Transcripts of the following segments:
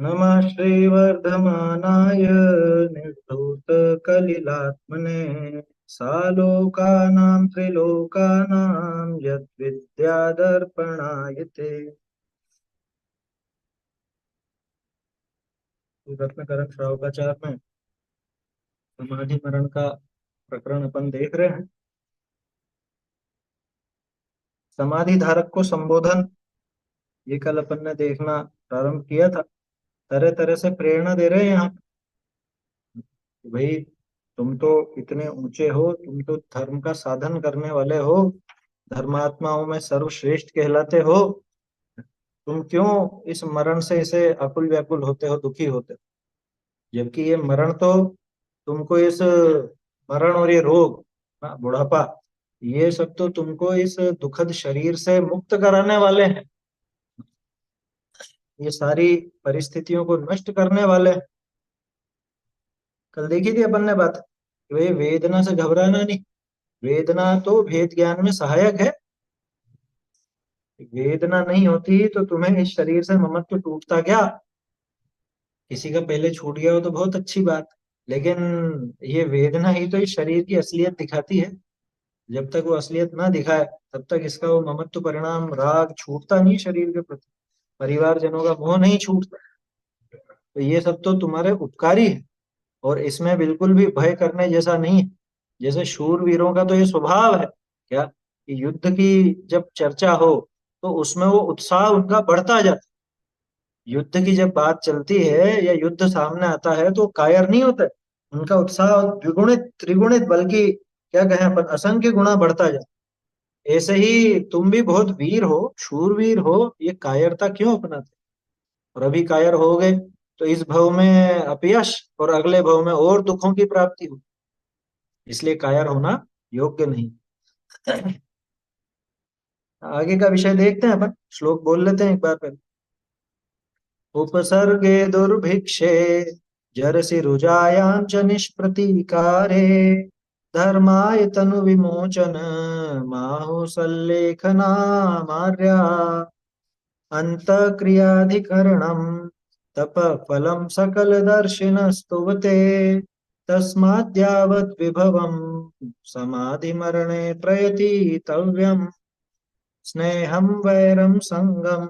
नमः श्रीवर्धमानाय निर्धूतकलिलात्मने सालोकानां त्रिलोकानां यद्विद्यादर्पणाय ते। रत्नकरण श्रावकाचार में समाधि मरण का प्रकरण अपन देख रहे हैं। समाधि धारक को संबोधन, ये कल अपन ने देखना प्रारंभ किया था। तरह तरह से प्रेरणा दे रहे हैं यहाँ कि भाई तुम तो इतने ऊंचे हो, तुम तो धर्म का साधन करने वाले हो, धर्मात्माओं में सर्वश्रेष्ठ कहलाते हो। तुम क्यों इस मरण से इसे आकुल व्याकुल होते हो, दुखी होते हो? जबकि ये मरण तो तुमको इस मरण और ये रोग, बुढ़ापा, ये सब तो तुमको इस दुखद शरीर से मुक्त कराने वाले हैं। ये सारी परिस्थितियों को नष्ट करने वाले हैं। कल देखी थी अपन ने बात कि भाई वेदना से घबराना नहीं। वेदना तो भेद ज्ञान में सहायक है। वेदना नहीं होती तो तुम्हें इस शरीर से ममत्व टूटता क्या? किसी का पहले छूट गया हो तो बहुत अच्छी बात, लेकिन ये वेदना ही तो इस शरीर की असलियत दिखाती है। जब तक वो असलियत ना दिखाए तब तक इसका वो ममत्व परिणाम राग छूटता नहीं शरीर के प्रति, परिवारजनों का मोह नहीं छूटता। तो ये सब तो तुम्हारे उपकारी है, और इसमें बिल्कुल भी भय करने जैसा नहीं है। जैसे शूरवीरों का तो ये स्वभाव है क्या कि युद्ध की जब चर्चा हो तो उसमें वो उत्साह उनका बढ़ता जाता है। युद्ध की जब बात चलती है या युद्ध सामने आता है तो कायर नहीं होते। उनका उत्साह द्विगुणित त्रिगुणित, बल्कि क्या कहें अपन, असंख्य गुना बढ़ता जाता है। ऐसे ही तुम भी बहुत वीर हो, शूरवीर हो, ये कायरता क्यों अपनाते? और अभी कायर हो गए तो इस भव में अपयश और अगले भव में और दुखों की प्राप्ति हो। इसलिए कायर होना योग्य नहीं। आगे का विषय देखते हैं अपन, श्लोक बोल लेते हैं एक बार पहले। उपसर्गे दुर्भिक्षे जरसि रुजायां च निष्प्रतीकारे धर्माय तनु विमोचन माहुसल्लेखनामार्या अंतक्रियाधिकरणं तप फलं सकलदर्शिनस्तुवते तस्माद्यावद् विभवम् समाधिमरणे प्रयतितव्यम् स्नेहं वैरं संगम्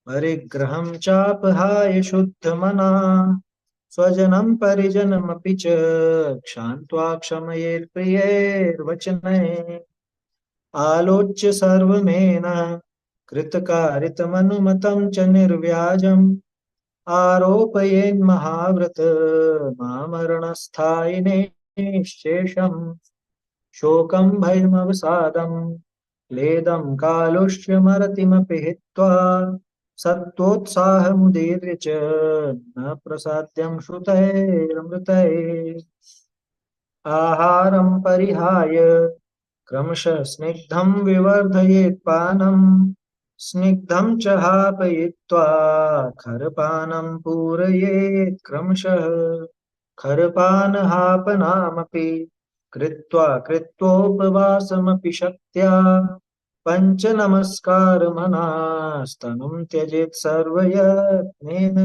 परिग्रहं चापहाय शुद्धमना स्वजनं परिजनमपि च क्षान्त्वा क्षमयेत् प्रियैर्वचनैः आलोच्य सर्वमेनः कृतकारितमनुमतं च निर्व्याजम् आरोपयेन्महाव्रत मामरणस्थायिने शेषम् शोकं भयमवसादं क्लेदं कालुष्यमरतिमपि हित्वा सत्त्वोत्साहमुदीर्य च न प्रसाद्यं श्रुतैरमृतैः आहारं परिहाय क्रमशः स्निग्धं विवर्धयेत् पानं स्निग्धं च हापयित्वा खरपानं पूरयेत् क्रमशः खरपानहापनामपि कृत्वा कृत्वोपवासमपि शक्त्या पञ्चनमस्कारमनास्तनुं त्यजेत् सर्वयत्नेन।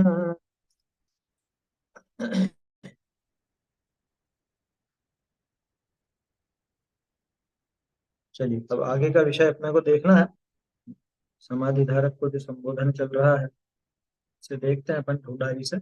चलिए अब आगे का विषय अपने को देखना है। समाधि धारक को जो संबोधन चल रहा है इसे देखते हैं अपन ढूंढाई से।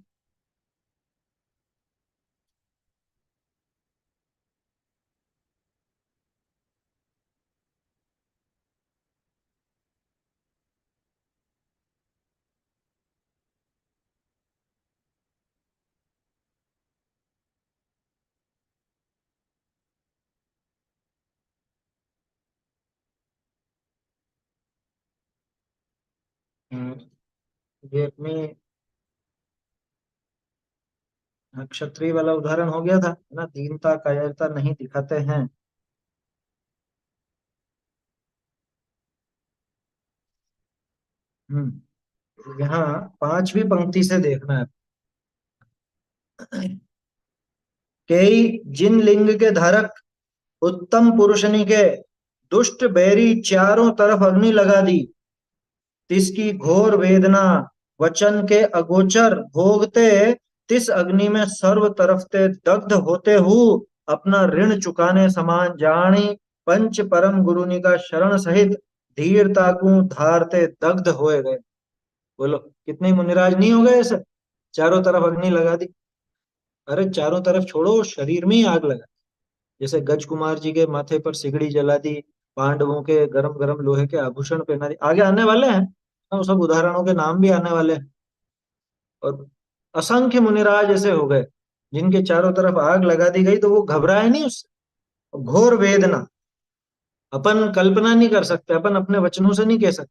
हम्म, ये अपनी क्षत्रिय वाला उदाहरण हो गया था ना, दीनता कायरता नहीं दिखाते हैं। यहाँ पांचवी पंक्ति से देखना है। कई जिन लिंग के धारक उत्तम पुरुषनी के दुष्ट बैरी चारों तरफ अग्नि लगा दी, तिसकी घोर वेदना वचन के अगोचर भोगते, तिस अग्नि में सर्व तरफ ते दग्ध होते हूँ, अपना ऋण चुकाने समान जानी, पंच परम गुरुनि का शरण सहित, धीरता को धारते दग्ध होए गए। बोलो कितने मुनिराज नहीं हो गए ऐसे, चारों तरफ अग्नि लगा दी। अरे चारों तरफ छोड़ो, शरीर में ही आग लगा। जैसे गज कुमार जी के माथे पर सिगड़ी जला दी, पांडवों के गरम गरम लोहे के आभूषण पहना दी, आगे आने वाले हैं। वो सब उदाहरणों के नाम भी आने वाले हैं। और असंख्य मुनिराज ऐसे हो गए जिनके चारों तरफ आग लगा दी गई, तो वो घबराए नहीं उससे। घोर वेदना अपन कल्पना नहीं कर सकते, अपन अपने वचनों से नहीं कह सकते।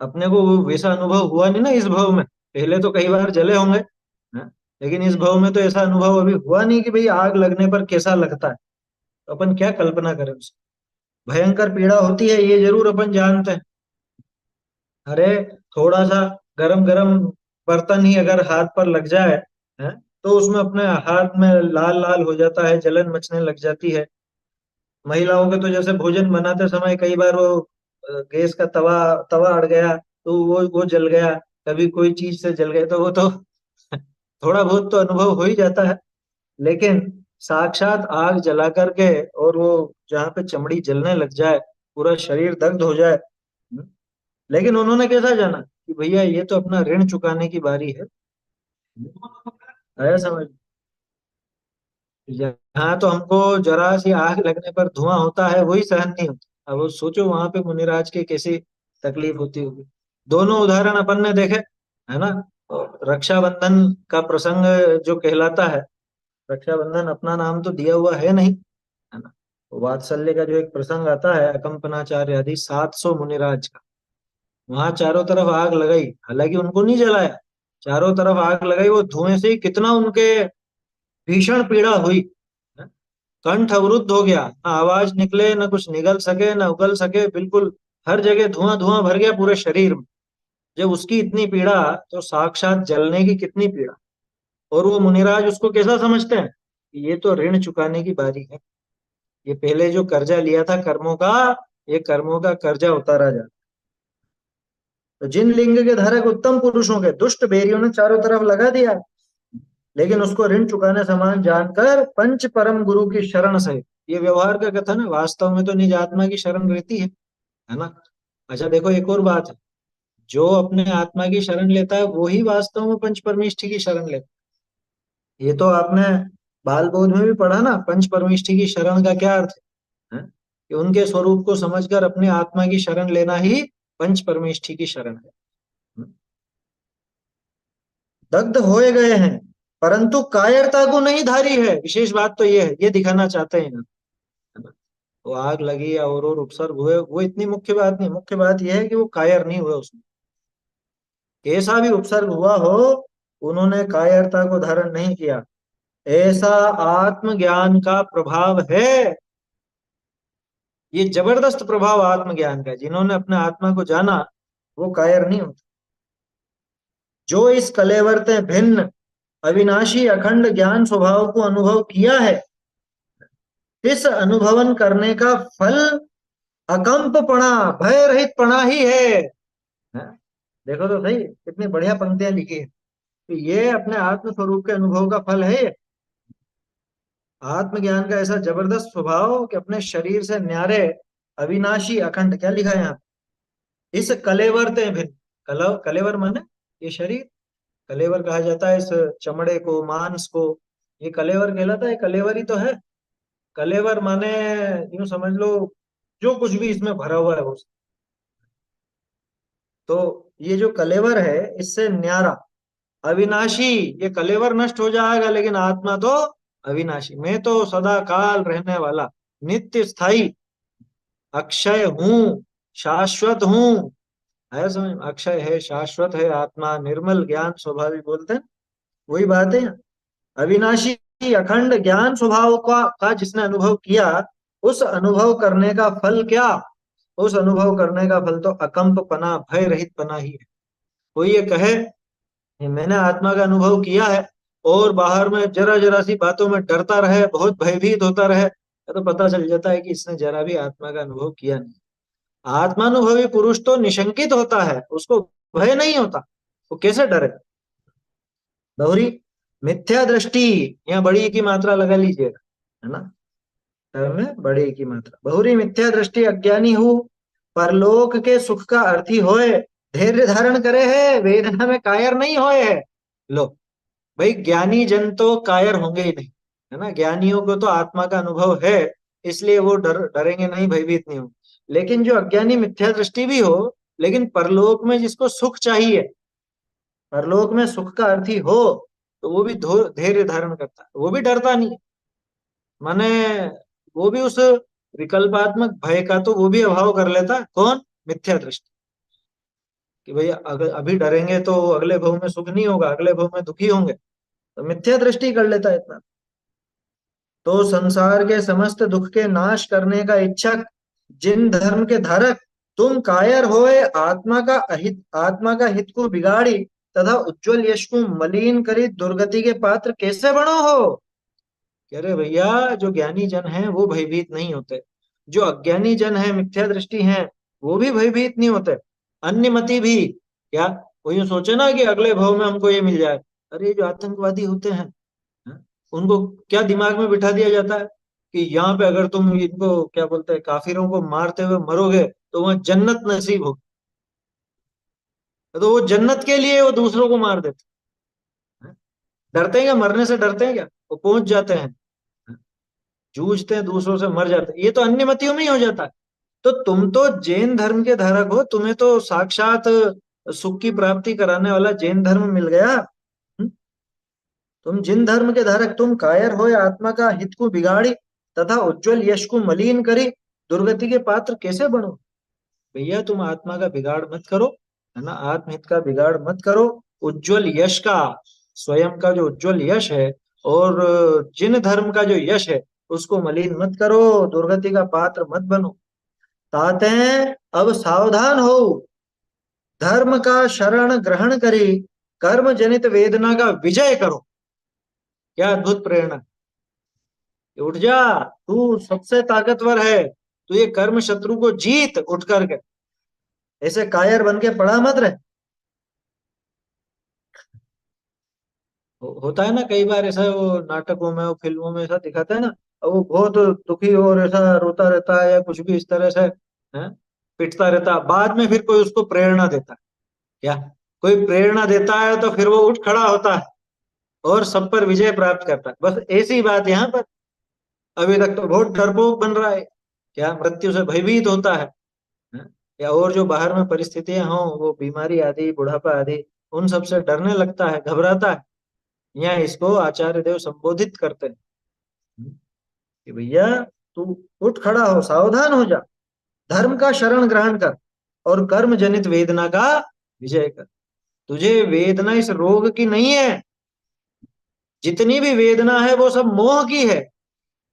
अपने को वो वैसा अनुभव हुआ नहीं ना इस भव में। पहले तो कई बार जले होंगे, हैं? लेकिन इस भव में तो ऐसा अनुभव अभी हुआ नहीं कि भाई आग लगने पर कैसा लगता है। तो अपन क्या कल्पना करें उसकी। भयंकर पीड़ा होती है, ये जरूर अपन जानते हैं। अरे थोड़ा सा गरम गरम बर्तन ही अगर हाथ पर लग जाए, है, तो उसमें अपने हाथ में लाल लाल हो जाता है, जलन मचने लग जाती है। महिलाओं के तो जैसे भोजन बनाते समय कई बार वो गैस का तवा तवा अड़ गया, तो वो जल गया। कभी कोई चीज से जल गए, तो वो तो थोड़ा बहुत तो अनुभव हो ही जाता है। लेकिन साक्षात आग जला करके, और वो जहाँ पे चमड़ी जलने लग जाए, पूरा शरीर दग्ध हो जाए। लेकिन उन्होंने कैसा जाना कि भैया ये तो अपना ऋण चुकाने की बारी है। आया समझ। यहाँ तो हमको जरा सी आग लगने पर धुआं होता है, वही सहन नहीं होता। अब वो सोचो वहां पे मुनिराज के कैसी तकलीफ होती होगी। दोनों उदाहरण अपन ने देखे, है ना। और रक्षाबंधन का प्रसंग जो कहलाता है, रक्षाबंधन अपना नाम तो दिया हुआ है नहीं, है ना। वात्सल्य का जो एक प्रसंग आता है, अकंपनाचार्य आदि 700 मुनिराज का, वहां चारों तरफ आग लगाई, हालांकि उनको नहीं जलाया। चारों तरफ आग लगाई, वो धुएं से ही कितना उनके भीषण पीड़ा हुई। कंठ अवरुद्ध हो गया, ना आवाज निकले, ना कुछ निगल सके, ना उगल सके, बिल्कुल हर जगह धुआं धुआं भर गया पूरे शरीर में। जब उसकी इतनी पीड़ा, तो साक्षात जलने की कितनी पीड़ा। और वो मुनिराज उसको कैसा समझते हैं कि ये तो ऋण चुकाने की बारी है। ये पहले जो कर्जा लिया था कर्मों का, ये कर्मों का कर्जा उतारा जा। तो जिन लिंग के धारक उत्तम पुरुषों के दुष्ट बेरियों ने चारों तरफ लगा दिया, लेकिन उसको ऋण चुकाने समान जानकर पंच परम गुरु की शरण सहित, ये व्यवहार का कथन है, वास्तव में तो निज आत्मा की शरण रहती है ना। अच्छा देखो एक और बात है, जो अपने आत्मा की शरण लेता है वो ही वास्तव में पंच परमेष्ठि की शरण लेता है। ये तो आपने बाल बोध में भी पढ़ा ना, पंच परमेष्ठि की शरण का क्या अर्थ है, कि उनके स्वरूप को समझकर अपने आत्मा की शरण लेना ही पंच परमेष्ठि की शरण है। दग्ध होए गए हैं, परंतु कायरता को नहीं धारी है। विशेष बात तो ये है, ये दिखाना चाहते हैं ना, है ना। वो आग लगी या और उपसर्ग हुए, वो इतनी मुख्य बात नहीं। मुख्य बात यह है कि वो कायर नहीं हुए उसमें। कैसा भी उपसर्ग हुआ हो, उन्होंने कायरता को धारण नहीं किया। ऐसा आत्मज्ञान का प्रभाव है। ये जबरदस्त प्रभाव आत्मज्ञान का है। जिन्होंने अपने आत्मा को जाना, वो कायर नहीं होते। जो इस कलेवरते भिन्न अविनाशी अखंड ज्ञान स्वभाव को अनुभव किया है, इस अनुभवन करने का फल अकंपपणा, भय रहित पणा ही है। हैं? देखो तो सही कितनी बढ़िया पंक्तियां लिखी है कि ये अपने आत्म स्वरूप के अनुभव का फल है। आत्मज्ञान का ऐसा जबरदस्त स्वभाव कि अपने शरीर से न्यारे, अविनाशी अखंड, क्या लिखा है यहाँ पे? इस कलेवर ते भिन्न। कलेवर माने ये शरीर, कलेवर कहा जाता है इस चमड़े को, मांस को। ये कलेवर कहलाता है, कलेवर ही तो है। कलेवर माने यूं समझ लो, जो कुछ भी इसमें भरा हुआ है वो। तो ये जो कलेवर है, इससे न्यारा, अविनाशी। ये कलेवर नष्ट हो जाएगा, लेकिन आत्मा तो अविनाशी। मैं तो सदा काल रहने वाला, नित्य स्थाई, अक्षय हूँ, शाश्वत हूँ। है समझ में? अक्षय है, शाश्वत है आत्मा, निर्मल ज्ञान स्वाभाविक बोलते हैं, वही बात है। अविनाशी अखंड ज्ञान स्वभाव का जिसने अनुभव किया, उस अनुभव करने का फल क्या? उस अनुभव करने का फल तो अकंप पना, भय रहित पना ही है। कोई ये कहे कि मैंने आत्मा का अनुभव किया है, और बाहर में जरा जरा सी बातों में डरता रहे, बहुत भयभीत होता रहे, तो पता चल जाता है कि इसने जरा भी आत्मा का अनुभव किया नहीं। आत्मानुभवी पुरुष तो निशंकित होता है, उसको भय नहीं होता। वो कैसे डरे? बहुरी मिथ्या दृष्टि, यहाँ बड़ी की मात्रा लगा लीजिएगा, है ना, कर्म में बड़ी की मात्रा। बहुरी मिथ्या दृष्टि अज्ञानी हूँ, परलोक के सुख का अर्थी होए, धैर्य धारण करे है, वेदना में कायर नहीं होए है। लो भाई, ज्ञानी जन तो कायर होंगे ही नहीं, है ना, ज्ञानियों को तो आत्मा का अनुभव है, इसलिए वो डरेंगे नहीं, भयभीत नहीं होंगे। लेकिन जो अज्ञानी मिथ्या दृष्टि भी हो, लेकिन परलोक में जिसको सुख चाहिए, परलोक में सुख का अर्थी हो, तो वो भी धैर्य धारण करता है, वो भी डरता नहीं। माने वो भी उस विकल्पात्मक भय का तो वो भी अभाव कर लेता है। कौन? मिथ्या दृष्टि, कि भाई अगर अभी डरेंगे तो अगले भव में सुख नहीं होगा, अगले भव में दुखी होंगे, तो मिथ्या दृष्टि कर लेता है इतना। तो संसार के समस्त दुख के नाश करने का इच्छक, जिन धर्म के धारक, तुम कायर होए, आत्मा का हित को बिगाड़ी तथा उज्जवल यश को मलिन करी दुर्गति के पात्र कैसे बनो हो? कह रहे भैया, जो ज्ञानी जन है वो भयभीत नहीं होते, जो अज्ञानी जन है, मिथ्या दृष्टि है, वो भी भयभीत नहीं होते। अन्यमति भी क्या, वो यूं सोचे ना कि अगले भव में हमको ये मिल जाए। अरे ये जो आतंकवादी होते हैं, हाँ, उनको क्या दिमाग में बिठा दिया जाता है कि यहाँ पे अगर तुम इनको क्या बोलते हैं, काफिरों को मारते हुए मरोगे तो वहां जन्नत नसीब होगी। तो वो जन्नत के लिए वो दूसरों को मार देते हैं। डरते हैं क्या? मरने से डरते हैं क्या? वो पहुंच जाते हैं, जूझते हैं दूसरों से, मर जाते हैं। ये तो अन्य मतियों में ही हो जाता है। तो तुम तो जैन धर्म के धारक हो, तुम्हें तो साक्षात सुख की प्राप्ति कराने वाला जैन धर्म मिल गया। तुम जिन धर्म के धारक, तुम कायर हो आत्मा का हित को बिगाड़ी तथा उज्जवल यश को मलिन करी दुर्गति के पात्र कैसे बनो? भैया तुम आत्मा का बिगाड़ मत करो, है ना, आत्महित का बिगाड़ मत करो, उज्जवल यश का, स्वयं का जो उज्जवल यश है, और जिन धर्म का जो यश है उसको मलिन मत करो, दुर्गति का पात्र मत बनो। ताते अब सावधान हो, धर्म का शरण ग्रहण करी, कर्म जनित वेदना का विजय करो। क्या अद्भुत प्रेरणा! उठ जा, तू सबसे ताकतवर है, तू ये कर्म शत्रु को जीत उठ करके, ऐसे कायर बन के पड़ा मत रहे। होता है ना कई बार ऐसा, वो नाटकों में, वो फिल्मों में ऐसा दिखाता है ना, और वो बहुत दुखी और ऐसा रोता रहता है या कुछ भी इस तरह से, है, पिटता रहता है, बाद में फिर कोई उसको प्रेरणा देता है। क्या? कोई प्रेरणा देता है तो फिर वो उठ खड़ा होता है और सब पर विजय प्राप्त करता है। बस ऐसी बात यहाँ पर, अभी तक तो बहुत डरपोक बन रहा है, क्या मृत्यु से भयभीत होता है? या और जो बाहर में परिस्थितियां हों, वो बीमारी आदि, बुढ़ापा आदि, उन सब से डरने लगता है, घबराता है। यहाँ इसको आचार्य देव संबोधित करते हैं कि भैया तू उठ खड़ा हो, सावधान हो जा, धर्म का शरण ग्रहण कर और कर्म जनित वेदना का विजय कर। तुझे वेदना इस रोग की नहीं है, जितनी भी वेदना है वो सब मोह की है,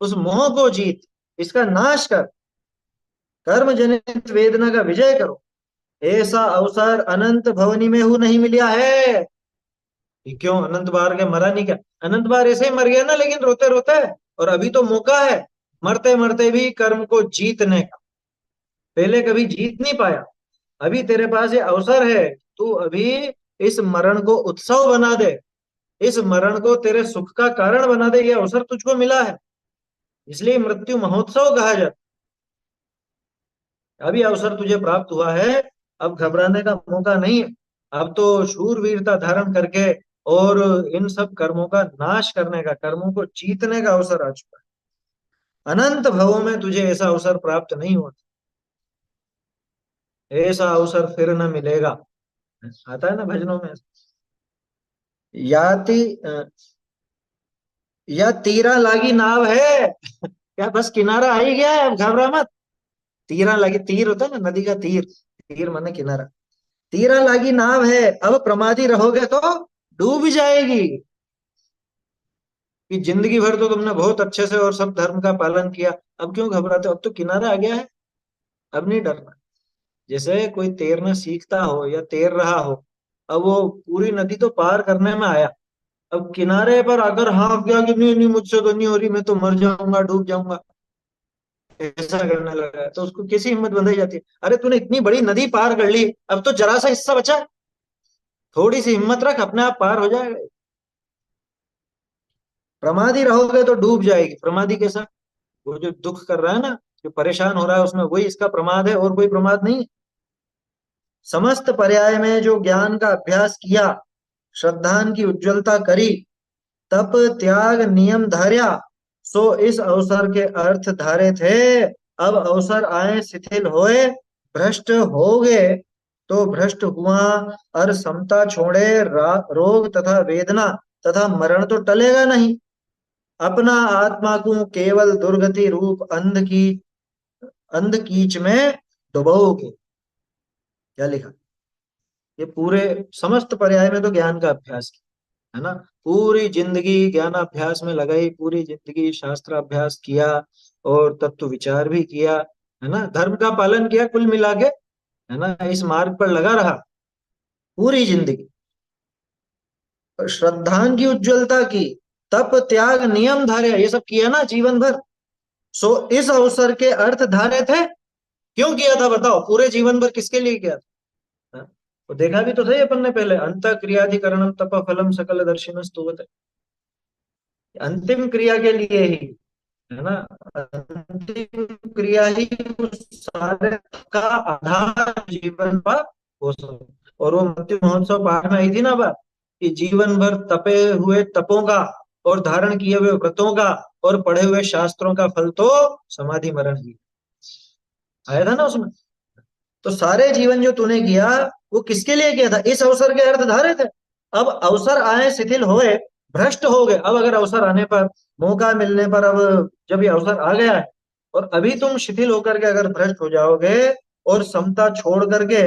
उस मोह को जीत, इसका नाश कर, कर्म जनित वेदना का विजय करो। ऐसा अवसर अनंत भवनी में हूं नहीं मिला है। कि क्यों अनंत बार के मरा नहीं क्या? अनंत बार ऐसे ही मर गया ना, लेकिन रोते रोते। और अभी तो मौका है मरते मरते भी कर्म को जीतने का। पहले कभी जीत नहीं पाया, अभी तेरे पास ये अवसर है। तू अभी इस मरण को उत्सव बना दे, इस मरण को तेरे सुख का कारण बना दे, ये अवसर तुझको मिला है, इसलिए मृत्यु महोत्सव कहा जाता है। अभी अवसर तुझे प्राप्त हुआ है, अब घबराने का मौका नहीं है। अब तो शूरवीरता धारण करके और इन सब कर्मों का नाश करने का, कर्मों को जीतने का अवसर आ चुका है। अनंत भवों में तुझे ऐसा अवसर प्राप्त नहीं हुआ, ऐसा अवसर फिर न मिलेगा। आता है ना भजनों में, याति या तीरा लागी नाव है। क्या बस किनारा आ ही गया है, अब घबरा मत। तीरा लागी, तीर होता है ना नदी का तीर, तीर माने किनारा। तीरा लागी नाव है, अब प्रमादी रहोगे तो डूब जाएगी। कि जिंदगी भर तो तुमने बहुत अच्छे से और सब धर्म का पालन किया, अब क्यों घबराते हो? अब तो किनारा आ गया है, अब नहीं डरना। जैसे कोई तैरना सीखता हो या तैर रहा हो, अब वो पूरी नदी तो पार करने में आया, अब किनारे पर आकर हाँफ गया कि नहीं नहीं मुझसे तो नहीं हो रही, मैं तो मर जाऊंगा, डूब जाऊंगा, ऐसा करने लगा, तो उसको कैसी हिम्मत बंधाई जाती है? अरे तूने इतनी बड़ी नदी पार कर ली, अब तो जरा सा हिस्सा बचा, थोड़ी सी हिम्मत रख, अपने आप पार हो जाएगा। प्रमादी रहोगे तो डूब जाएगी। प्रमादी कैसा? वो जो दुख कर रहा है ना, जो परेशान हो रहा है, उसमें वही इसका प्रमाद है, और कोई प्रमाद नहीं। समस्त पर्याय में जो ज्ञान का अभ्यास किया, श्रद्धान की उज्ज्वलता करी, तप त्याग नियम धार्या, सो इस अवसर के अर्थ धारे थे। अब अवसर आए शिथिल होए, भ्रष्ट हो गए, तो भ्रष्ट हुआ। और समता छोड़े, रोग तथा वेदना तथा मरण तो टलेगा नहीं। अपना आत्मा को केवल दुर्गति रूप अंध कीच में डुबोगे। क्या लिखा? ये पूरे समस्त पर्याय में तो ज्ञान का अभ्यास किया है ना। पूरी जिंदगी ज्ञानाभ्यास में लगाई, पूरी जिंदगी शास्त्र अभ्यास किया, और तत्व विचार भी किया, है ना, धर्म का पालन किया, कुल मिला के, है ना, इस मार्ग पर लगा रहा पूरी जिंदगी। और श्रद्धान की उज्ज्वलता की, तप त्याग नियम धारे, ये सब किया ना जीवन भर। सो इस अवसर के अर्थ धारे थे। क्यों किया था बताओ? पूरे जीवन भर किसके लिए किया था? हाँ? तो देखा भी तो सही अपन ने पहले, अंत क्रियाधिकरणम तप फलम सकल दर्शिन स्तुवत। अंतिम क्रिया के लिए ही, है ना, अंतिम क्रिया ही उस सारे का आधार जीवन का हो सकता। और वो मृत्यु महोत्सव पाठ में आई थी ना बात, कि जीवन भर तपे हुए तपों का, और धारण किए हुए व्रतों का, और पढ़े हुए शास्त्रों का फल तो समाधि मरण ही आया था ना उसमें। तो सारे जीवन जो तूने किया, वो किसके लिए किया था? इस अवसर के अर्थ धारे थे। अब अवसर आए शिथिल होए, भ्रष्ट हो गए। अब अगर अवसर आने पर, मौका मिलने पर, अब जब ये अवसर आ गया है, और अभी तुम शिथिल होकर के अगर भ्रष्ट हो जाओगे, और समता छोड़ करके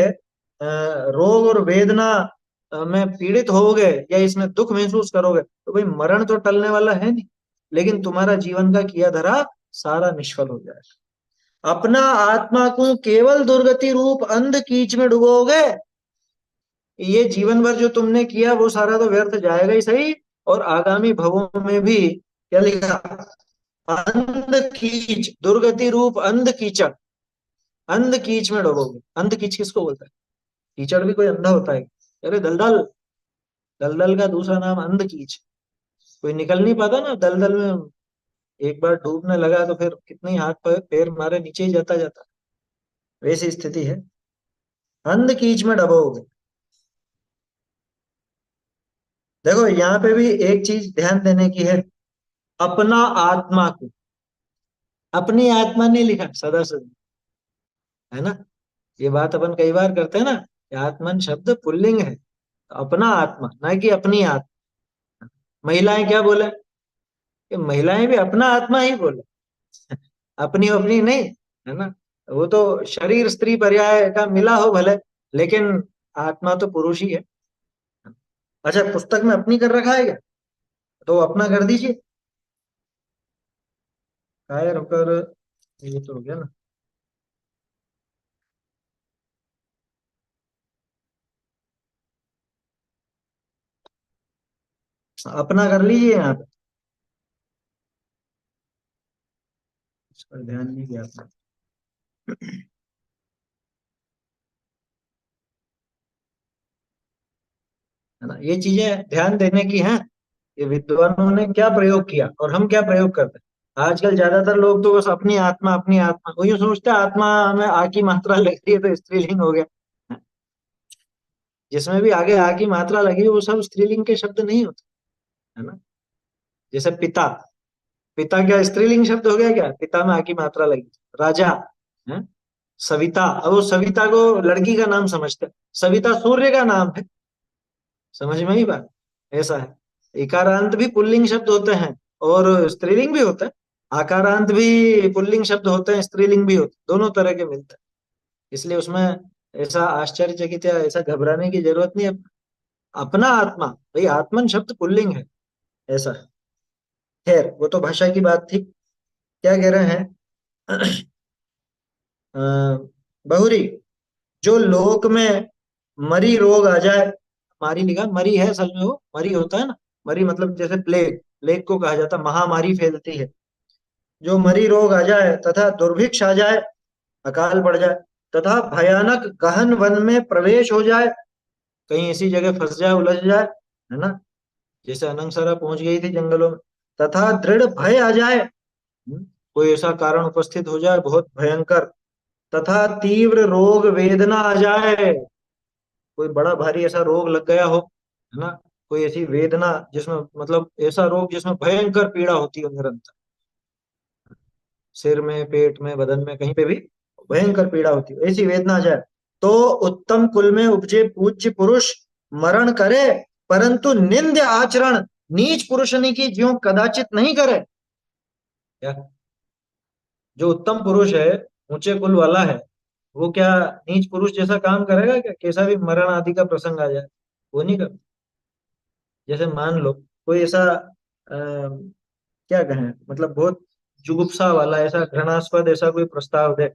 रोग और वेदना में पीड़ित होगे, या इसमें दुख महसूस करोगे, तो भाई मरण तो टलने वाला है नहीं, लेकिन तुम्हारा जीवन का किया धरा सारा निष्फल हो जाएगा। अपना आत्मा को केवल दुर्गति रूप अंध कीच में डुबोगे। ये जीवन भर जो तुमने किया वो सारा तो व्यर्थ जाएगा ही सही, और आगामी भवों में भी, क्या लिखा, अंध कीच, दुर्गति रूप अंध कीचड़, अंध कीच में डुबोगे। अंध कीच किसको बोलता है? कीचड़ भी कोई अंधा होता है? अरे दलदल, दलदल का दूसरा नाम अंध कीच। कोई निकल नहीं पाता ना दलदल में, एक बार डूबने लगा तो फिर कितने ही हाथ पैर मारे, नीचे ही जाता जाता। वैसी स्थिति है, अंध कीच में डुबोगे। देखो यहाँ पे भी एक चीज ध्यान देने की है, अपना आत्मा को, अपनी आत्मा नहीं लिखा सदा सदा, है ना। ये बात अपन कई बार करते हैं ना, कि आत्मन शब्द पुल्लिंग है, तो अपना आत्मा, ना कि अपनी आत्मा। महिलाएं क्या बोले? कि महिलाएं भी अपना आत्मा ही बोले, अपनी अपनी नहीं, है ना। वो तो शरीर स्त्री पर्याय का मिला हो भले, लेकिन आत्मा तो पुरुष ही है। अच्छा, पुस्तक में अपनी कर रखा है क्या? तो अपना कर दीजिए, कायर होकर। ये तो हो गया ना। अपना कर लीजिए यहाँ पे, इस पर ध्यान नहीं दिया आपने, है ना। ये चीजें ध्यान देने की हैं। ये विद्वानों ने क्या प्रयोग किया और हम क्या प्रयोग करते हैं। आजकल ज्यादातर लोग तो बस अपनी आत्मा, अपनी आत्मा, वो यूं सोचते हैं आत्मा में आ की मात्रा लग रही है तो स्त्रीलिंग हो गया। जिसमें भी आगे आ की मात्रा लगी वो सब स्त्रीलिंग के शब्द नहीं होते, है ना। जैसे पिता, पिता क्या स्त्रीलिंग शब्द हो गया क्या? पिता में आ की मात्रा लगी। राजा, है, सविता, अब वो सविता को लड़की का नाम समझते हैं, सविता सूर्य का नाम है। समझ में ही बात, ऐसा है। इकारांत भी पुल्लिंग शब्द होते हैं, और स्त्रीलिंग भी होता है। आकारांत भी पुल्लिंग शब्द होते हैं, स्त्रीलिंग भी होते हैं, दोनों तरह के मिलते हैं। इसलिए उसमें ऐसा आश्चर्यचकित या ऐसा घबराने की जरूरत नहीं है। अपना आत्मा, भाई आत्मन शब्द पुल्लिंग है, ऐसा है। खैर वो तो भाषा की बात थी। क्या कह रहे हैं? अ, बहुरी, जो लोक में मरी रोग आ जाए, मारी लिखा, मरी है असल में, वो मरी होता है ना। मरी मतलब जैसे प्लेग, प्लेग को कहा जाता है, महामारी फैलती है। जो मरी रोग आ जाए, तथा दुर्भिक्ष आ जाए, अकाल पड़ जाए, तथा भयानक गहन वन में प्रवेश हो जाए, कहीं ऐसी जगह फंस जाए, उलझ जाए, है ना, जैसे अनंगसरा पहुंच गई थी जंगलों में। तथा दृढ़ भय आ जाए, कोई ऐसा कारण उपस्थित हो जाए बहुत भयंकर। तथा तीव्र रोग वेदना आ जाए, कोई बड़ा भारी ऐसा रोग लग गया हो, है ना, कोई ऐसी वेदना जिसमें मतलब ऐसा रोग जिसमें भयंकर पीड़ा होती हो निरंतर, सिर में, पेट में, बदन में, कहीं पे भी भयंकर पीड़ा होती हो, ऐसी वेदना आ जाए। तो उत्तम कुल में उपजे पूज्य पुरुष मरण करे, परंतु निंद्य आचरण नीच पुरुषनी की ज्यों कदाचित नहीं करे। क्या, जो उत्तम पुरुष है, ऊंचे कुल वाला है, वो क्या नीच पुरुष जैसा काम करेगा क्या? कैसा भी मरण आदि का प्रसंग आ जाए, वो नहीं कर। जैसे मान लो कोई ऐसा क्या कहें, मतलब बहुत जुगुप्सा वाला ऐसा घृणास्पद ऐसा कोई प्रस्ताव दे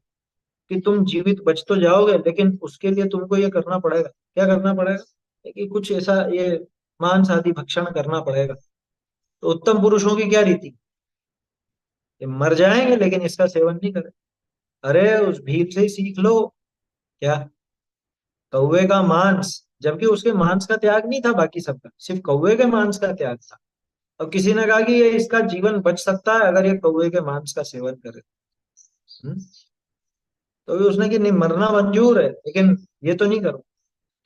कि तुम जीवित बच तो जाओगे, लेकिन उसके लिए तुमको ये करना पड़ेगा। क्या करना पड़ेगा? कि कुछ ऐसा ये मांस आदि भक्षण करना पड़ेगा। तो उत्तम पुरुषों की क्या रीति? ये मर जाएंगे लेकिन इसका सेवन नहीं करें। अरे उस भील से ही सीख लो। क्या, कौवे का मांस, जबकि उसके मांस का त्याग नहीं था बाकी सबका, सिर्फ कौवे के मांस का त्याग था। और किसी ने कहा कि ये इसका जीवन बच सकता है अगर ये कौवे के मांस का सेवन करे। हम्म? तो भी उसने कि नहीं, मरना मंजूर है लेकिन ये तो नहीं करो।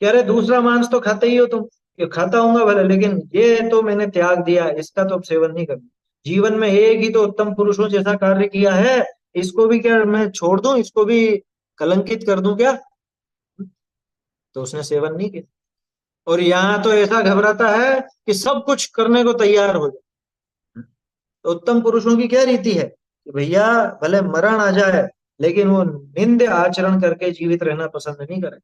कह रहे दूसरा मांस तो खाते ही हो तुम। ये खाता हूंगा भले, लेकिन ये तो मैंने त्याग दिया, इसका तो अब सेवन नहीं करना। जीवन में एक ही तो उत्तम पुरुषों जैसा कार्य किया है, इसको भी क्या मैं छोड़ दूं, इसको भी कलंकित कर दूं क्या? तो उसने सेवन नहीं किया। और यहाँ तो ऐसा घबराता है कि सब कुछ करने को तैयार हो जाए। तो उत्तम पुरुषों की क्या रीति है कि भैया भले मरण आ जाए लेकिन वो निंद्य आचरण करके जीवित रहना पसंद नहीं करे।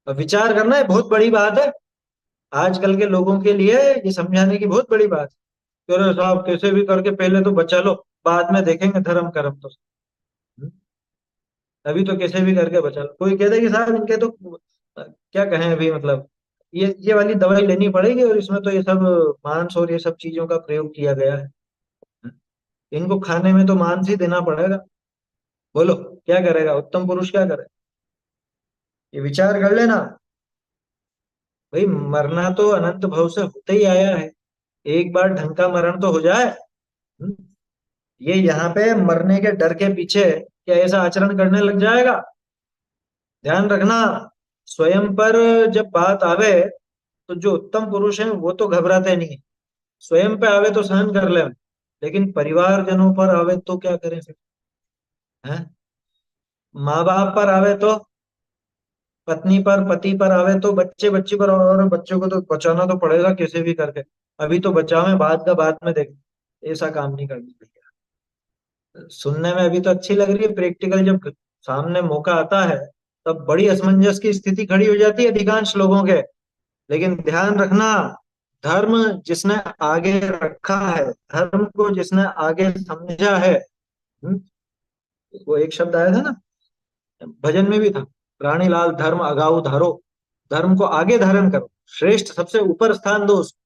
अब विचार करना है, बहुत बड़ी बात है। आजकल के लोगों के लिए ये समझाने की बहुत बड़ी बात है कि अरे साहब कैसे भी करके पहले तो बचा लो, बाद में देखेंगे धर्म कर्म तो। हम्म? अभी तो कैसे भी करके बचा लो। कोई कहता है कि साहब इनके तो क्या कहें अभी, मतलब ये वाली दवाई लेनी पड़ेगी और इसमें तो ये सब मांस और ये सब चीजों का प्रयोग किया गया है। इनको खाने में तो मांस ही देना पड़ेगा। बोलो क्या करेगा उत्तम पुरुष, क्या करे? ये विचार कर लेना। भाई मरना तो अनंत भव से होते ही आया है, एक बार ढंग का मरण तो हो जाए। हम्म? ये यहाँ पे मरने के डर के पीछे क्या ऐसा आचरण करने लग जाएगा? ध्यान रखना, स्वयं पर जब बात आवे तो जो उत्तम पुरुष हैं वो तो घबराते नहीं। स्वयं पे आवे तो सहन कर ले, लेकिन परिवारजनों पर आवे तो क्या करें फिर? हैं? माँ बाप पर आवे तो, पत्नी पर, पति पर आवे तो, बच्चे बच्ची पर, और बच्चों को तो बचाना तो पड़ेगा कैसे भी करके। अभी तो बचावे, बाद का बाद में देख। ऐसा काम नहीं करना चाहिए। सुनने में अभी तो अच्छी लग रही है, प्रैक्टिकल जब सामने मौका आता है तब बड़ी असमंजस की स्थिति खड़ी हो जाती है अधिकांश लोगों के। लेकिन ध्यान रखना, धर्म जिसने आगे रखा है, धर्म को जिसने आगे समझा है, हम्म, वो एक शब्द आया था ना, भजन में भी था, रानी लाल धर्म अगाऊ धारो। धर्म को आगे धारण करो, श्रेष्ठ सबसे ऊपर स्थान दो उसको।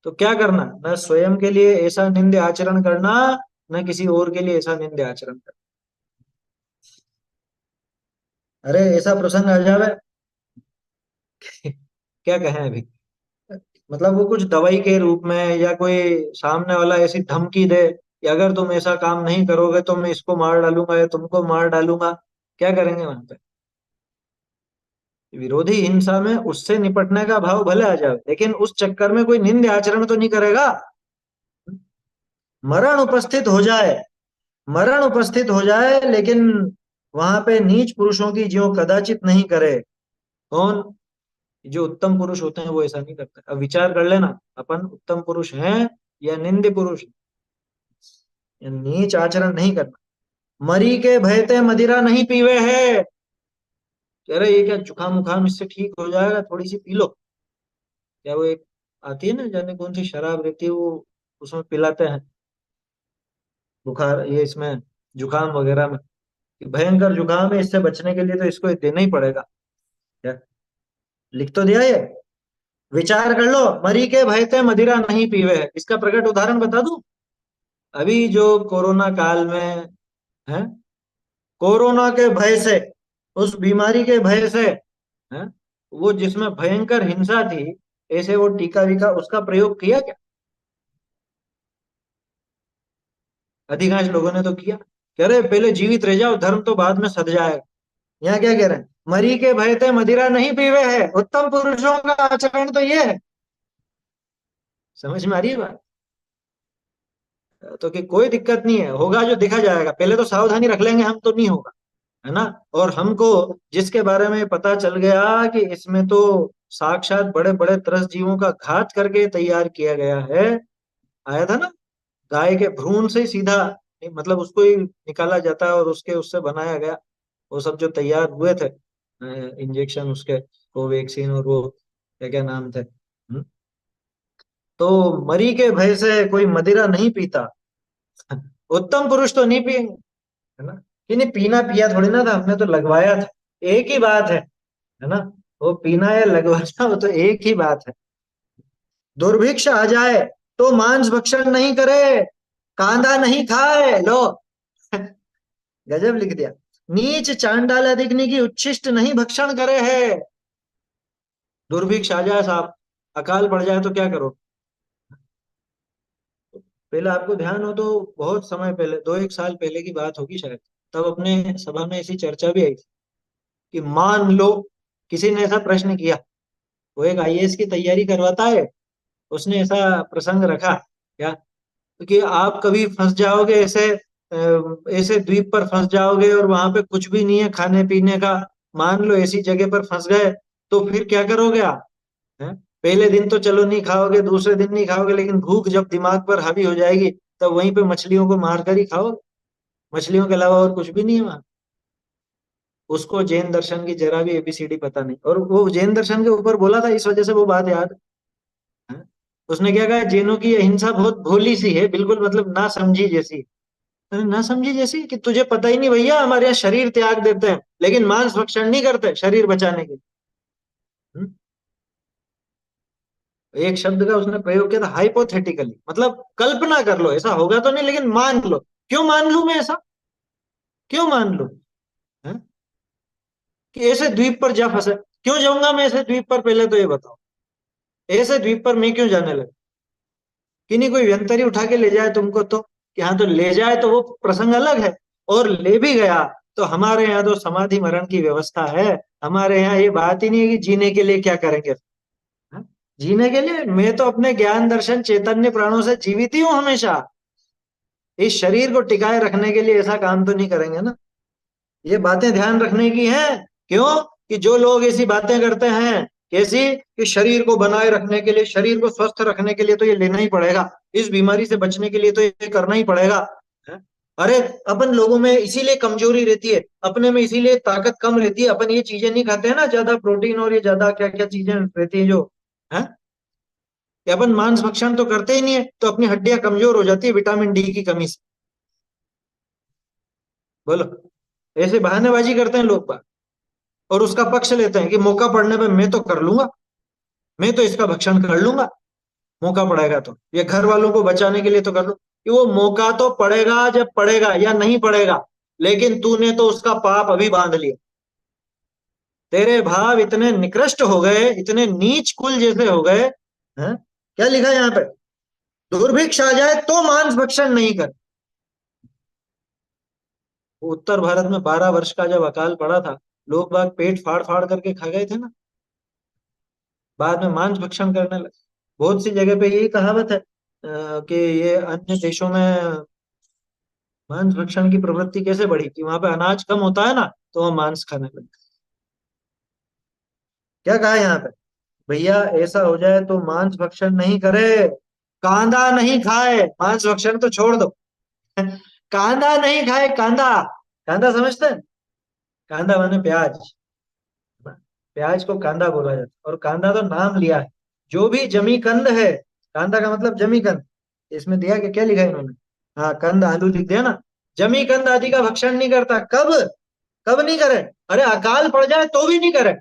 तो क्या करना, न स्वयं के लिए ऐसा निंद्य आचरण करना, न किसी और के लिए ऐसा निंद्य आचरण करना। अरे ऐसा प्रसंग आ जावे, क्या कहें अभी, मतलब वो कुछ दवाई के रूप में या कोई सामने वाला ऐसी धमकी दे कि अगर तुम ऐसा काम नहीं करोगे तो मैं इसको मार डालूंगा या तुमको मार डालूंगा। क्या करेंगे वहां पे? विरोधी हिंसा में उससे निपटने का भाव भले आ जाए, लेकिन उस चक्कर में कोई निंद आचरण तो नहीं करेगा। मरण उपस्थित हो जाए, मरण उपस्थित हो जाए, लेकिन वहां पे नीच पुरुषों की ज्यों कदाचित नहीं करे। कौन? जो उत्तम पुरुष होते हैं वो ऐसा नहीं करते। अब विचार कर लेना, अपन उत्तम पुरुष हैं या निंद्य पुरुष? या नीच आचरण नहीं करना। मरी के भयते मदिरा नहीं पीवे है। कह रहे ये क्या जुकाम उखाम इससे ठीक हो जाएगा, थोड़ी सी पी लो। क्या वो एक आती है ना, जाने कौन सी शराब रहती है वो, उसमें पिलाते हैं बुखार ये इसमें, जुकाम वगैरह में, कि भयंकर जुकाम है, इससे बचने के लिए तो इसको देना ही पड़ेगा। क्या, लिख तो दिया ये। विचार कर लो, मरी के भयते मदिरा नहीं पीवे है, इसका प्रकट उदाहरण बता दूं। अभी जो कोरोना काल में है, कोरोना के भय से, उस बीमारी के भय से, है, वो जिसमें भयंकर हिंसा थी, ऐसे वो टीका वीका उसका प्रयोग किया क्या? अधिकांश लोगों ने तो किया। कह रहे पहले जीवित रह जाओ, धर्म तो बाद में सध जाएगा। यहाँ क्या कह रहे हैं? मरी के भय ते मदिरा नहीं पीवे है, उत्तम पुरुषों का आचरण तो ये है। समझ में आ रही है बात? तो कि कोई दिक्कत नहीं है, होगा जो देखा जाएगा, पहले तो सावधानी रख लेंगे हम, तो नहीं होगा, है ना। और हमको जिसके बारे में पता चल गया कि इसमें तो साक्षात बड़े बड़े त्रस्त जीवों का घात करके तैयार किया गया है, आया था ना, गाय के भ्रूण से ही सीधा, मतलब उसको ही निकाला जाता है और उसके उससे बनाया गया, वो सब जो तैयार हुए थे इंजेक्शन उसके, कोवैक्सीन और वो क्या क्या नाम थे। तो मरी के भय से कोई मदिरा नहीं पीता। उत्तम पुरुष तो नहीं पिएंगे, है ना। कि नहीं, पीना पिया थोड़ी ना था, हमने तो लगवाया था, एक ही बात है ना। वो पीना या लगवाना वो तो एक ही बात है। दुर्भिक्ष आ जाए तो मांस भक्षण नहीं करे, कांदा नहीं खाए, लो। गजब लिख दिया। नीच चांडाल दिखने की उच्छिष्ट नहीं भक्षण करे है। दुर्भिक्ष आ जाए साहब, अकाल पड़ जाए तो क्या करो? पहले आपको ध्यान हो तो, बहुत समय पहले, 2-1 साल पहले की बात होगी शायद, तब अपने सभा में ऐसी चर्चा भी आई थी कि मान लो किसी ने ऐसा प्रश्न किया, वो एक आईएएस की तैयारी करवाता है, उसने ऐसा प्रसंग रखा क्या, कि आप कभी फंस जाओगे ऐसे ऐसे द्वीप पर फंस जाओगे और वहां पे कुछ भी नहीं है खाने पीने का, मान लो ऐसी जगह पर फंस गए, तो फिर क्या करोगे आप? हैं? पहले दिन तो चलो नहीं खाओगे, दूसरे दिन नहीं खाओगे, लेकिन भूख जब दिमाग पर हावी हो जाएगी, तब वहीं पे मछलियों को मार कर ही खाओगे। मछलियों के अलावा और कुछ भी नहीं है वहां। उसको जैन दर्शन की जरा भी एबीसीडी पता नहीं, और वो जैन दर्शन के ऊपर बोला था, इस वजह से वो बात याद है। उसने क्या कहा, जैनों की अहिंसा बहुत भोली सी है, बिल्कुल मतलब ना समझी जैसी। अरे ना समझी जैसी कि तुझे पता ही नहीं भैया, हमारे यहाँ शरीर त्याग देते हैं लेकिन मांस भक्षण नहीं करते शरीर बचाने के लिए। हम्म? एक शब्द का उसने प्रयोग किया था, हाइपोथेटिकली, मतलब कल्पना कर लो, ऐसा होगा तो नहीं लेकिन मान लो। क्यों मान लूं मैं ऐसा? क्यों मान लूं? हैं? कि ऐसे द्वीप पर जा फंसे, क्यों जाऊंगा मैं ऐसे द्वीप पर, पहले तो ये बताओ, ऐसे द्वीप पर मैं क्यों जाने लगा? कि नहीं कोई व्यंतरी उठा के ले जाए तुमको तो, कि हाँ तो ले जाए तो वो प्रसंग अलग है, और ले भी गया तो हमारे यहाँ तो समाधि मरण की व्यवस्था है। हमारे यहाँ ये बात ही नहीं है कि जीने के लिए क्या करेंगे। हाँ? जीने के लिए मैं तो अपने ज्ञान दर्शन चैतन्य प्राणों से जीवित ही हूँ हमेशा। इस शरीर को टिकाए रखने के लिए ऐसा काम तो नहीं करेंगे ना। ये बातें ध्यान रखने की हैं। क्यों? कि जो लोग ऐसी बातें करते हैं, कैसी, कि शरीर को बनाए रखने के लिए, शरीर को स्वस्थ रखने के लिए तो ये लेना ही पड़ेगा, इस बीमारी से बचने के लिए तो ये करना ही पड़ेगा। हैं? अरे अपन लोगों में इसीलिए कमजोरी रहती है, अपने में इसीलिए ताकत कम रहती है, अपन ये चीजें नहीं खाते हैं ना, ज्यादा प्रोटीन और ये ज्यादा क्या क्या चीजें रहती है जो, है कि अपन मांस भक्षण तो करते ही नहीं है, तो अपनी हड्डियां कमजोर हो जाती है विटामिन डी की कमी से। बोलो, ऐसे बहानेबाजी करते हैं लोग बाग, और उसका पक्ष लेते हैं कि मौका पड़ने पे मैं तो कर लूंगा, मैं तो इसका भक्षण कर लूंगा, मौका पड़ेगा तो ये घर वालों को बचाने के लिए तो कर लो। कि वो मौका तो पड़ेगा जब पड़ेगा, या नहीं पड़ेगा, लेकिन तूने तो उसका पाप अभी बांध लिया। तेरे भाव इतने निकृष्ट हो गए, इतने नीच कुल जैसे हो गए। हैं? क्या लिखा है यहाँ पे? दुर्भिक्ष आ जाए तो मांस भक्षण नहीं कर। वो उत्तर भारत में 12 वर्ष का जब अकाल पड़ा था, लोग बाग पेट फाड़ फाड़ करके खा गए थे ना, बाद में मांस भक्षण करने लगे। बहुत सी जगह पे यही कहावत है कि ये अन्य देशों में मांस भक्षण की प्रवृत्ति कैसे बढ़ी, कि वहां पे अनाज कम होता है ना, तो वो मांस खाने लगे। क्या कहा है यहाँ पे? भैया ऐसा हो जाए तो मांस भक्षण नहीं करे, कांदा नहीं खाए, मांस भक्षण तो छोड़ दो। कांदा नहीं खाए, कांदा, कांदा समझते हैं? कांदा माने प्याज। प्याज को कांदा बोला जाता है, और कांदा तो नाम लिया है, जो भी जमी कंद है, कांदा का मतलब जमी कंद। इसमें दिया कि क्या लिखा है इन्होंने? हाँ, कंद आलू लिख दिया ना। जमी कंद आदि का भक्षण नहीं करता, कब? कब नहीं करे? अरे अकाल पड़ जाए तो भी नहीं करे।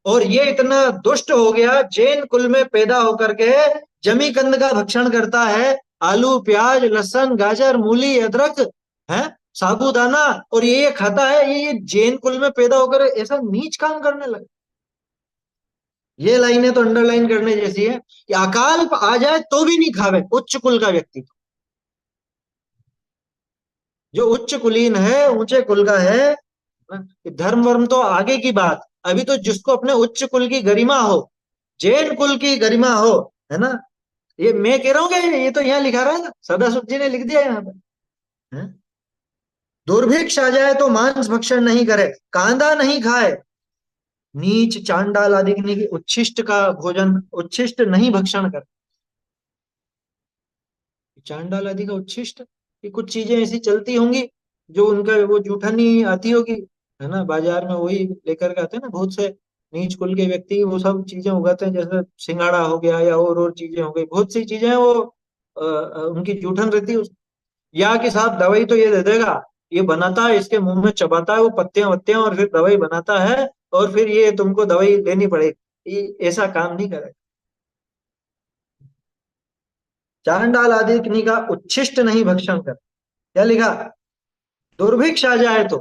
और ये इतना दुष्ट हो गया, जैन कुल में पैदा होकर के जमी कंद का भक्षण करता है, आलू प्याज लहसुन गाजर मूली अदरक, है, साबूदाना, और ये खाता है, ये जैन कुल में पैदा होकर ऐसा नीच काम करने लगे। ये लाइनें तो अंडरलाइन करने जैसी है कि अकाल आ जाए तो भी नहीं खावे उच्च कुल का व्यक्ति। जो उच्च कुलीन है, ऊंचे कुल का है, धर्म वर्म तो आगे की बात। अभी तो जिसको अपने उच्च कुल की गरिमा हो, जैन कुल की गरिमा हो, है ना, ये मैं कह रहा हूँ कि ये तो यहाँ लिखा रहा है ना, सदाशिव जी ने लिख दिया यहाँ पे, है? दुर्भिक्ष आ जाए तो मांस भक्षण नहीं करे, कांदा नहीं खाए, नीच चांडाल आदि की उच्छिष्ट का भोजन, उच्छिष्ट नहीं भक्षण करे। चांडाल आदि का उच्छिष्ट, कि कुछ चीजें ऐसी चलती होंगी जो उनका वो जूठनी आती होगी, है ना, बाजार में वही लेकर के आते हैं ना बहुत से नीच कुल के व्यक्ति, वो सब चीजें उगाते हैं, जैसे सिंगाड़ा हो गया या और चीजें हो गई, बहुत सी चीजें हैं वो उनकी जूठन रहती है या कि साहब दवाई तो ये दे देगा, ये बनाता है, इसके मुंह में चबाता है वो पत्तियां वत्तियां और फिर दवाई बनाता है, और फिर ये तुमको दवाई लेनी पड़ेगी, ऐसा काम नहीं करेगा। चांडाल आदि का उच्छिष्ट नहीं भक्षण कर। क्या लिखा? दुर्भिक्ष आ जाए तो,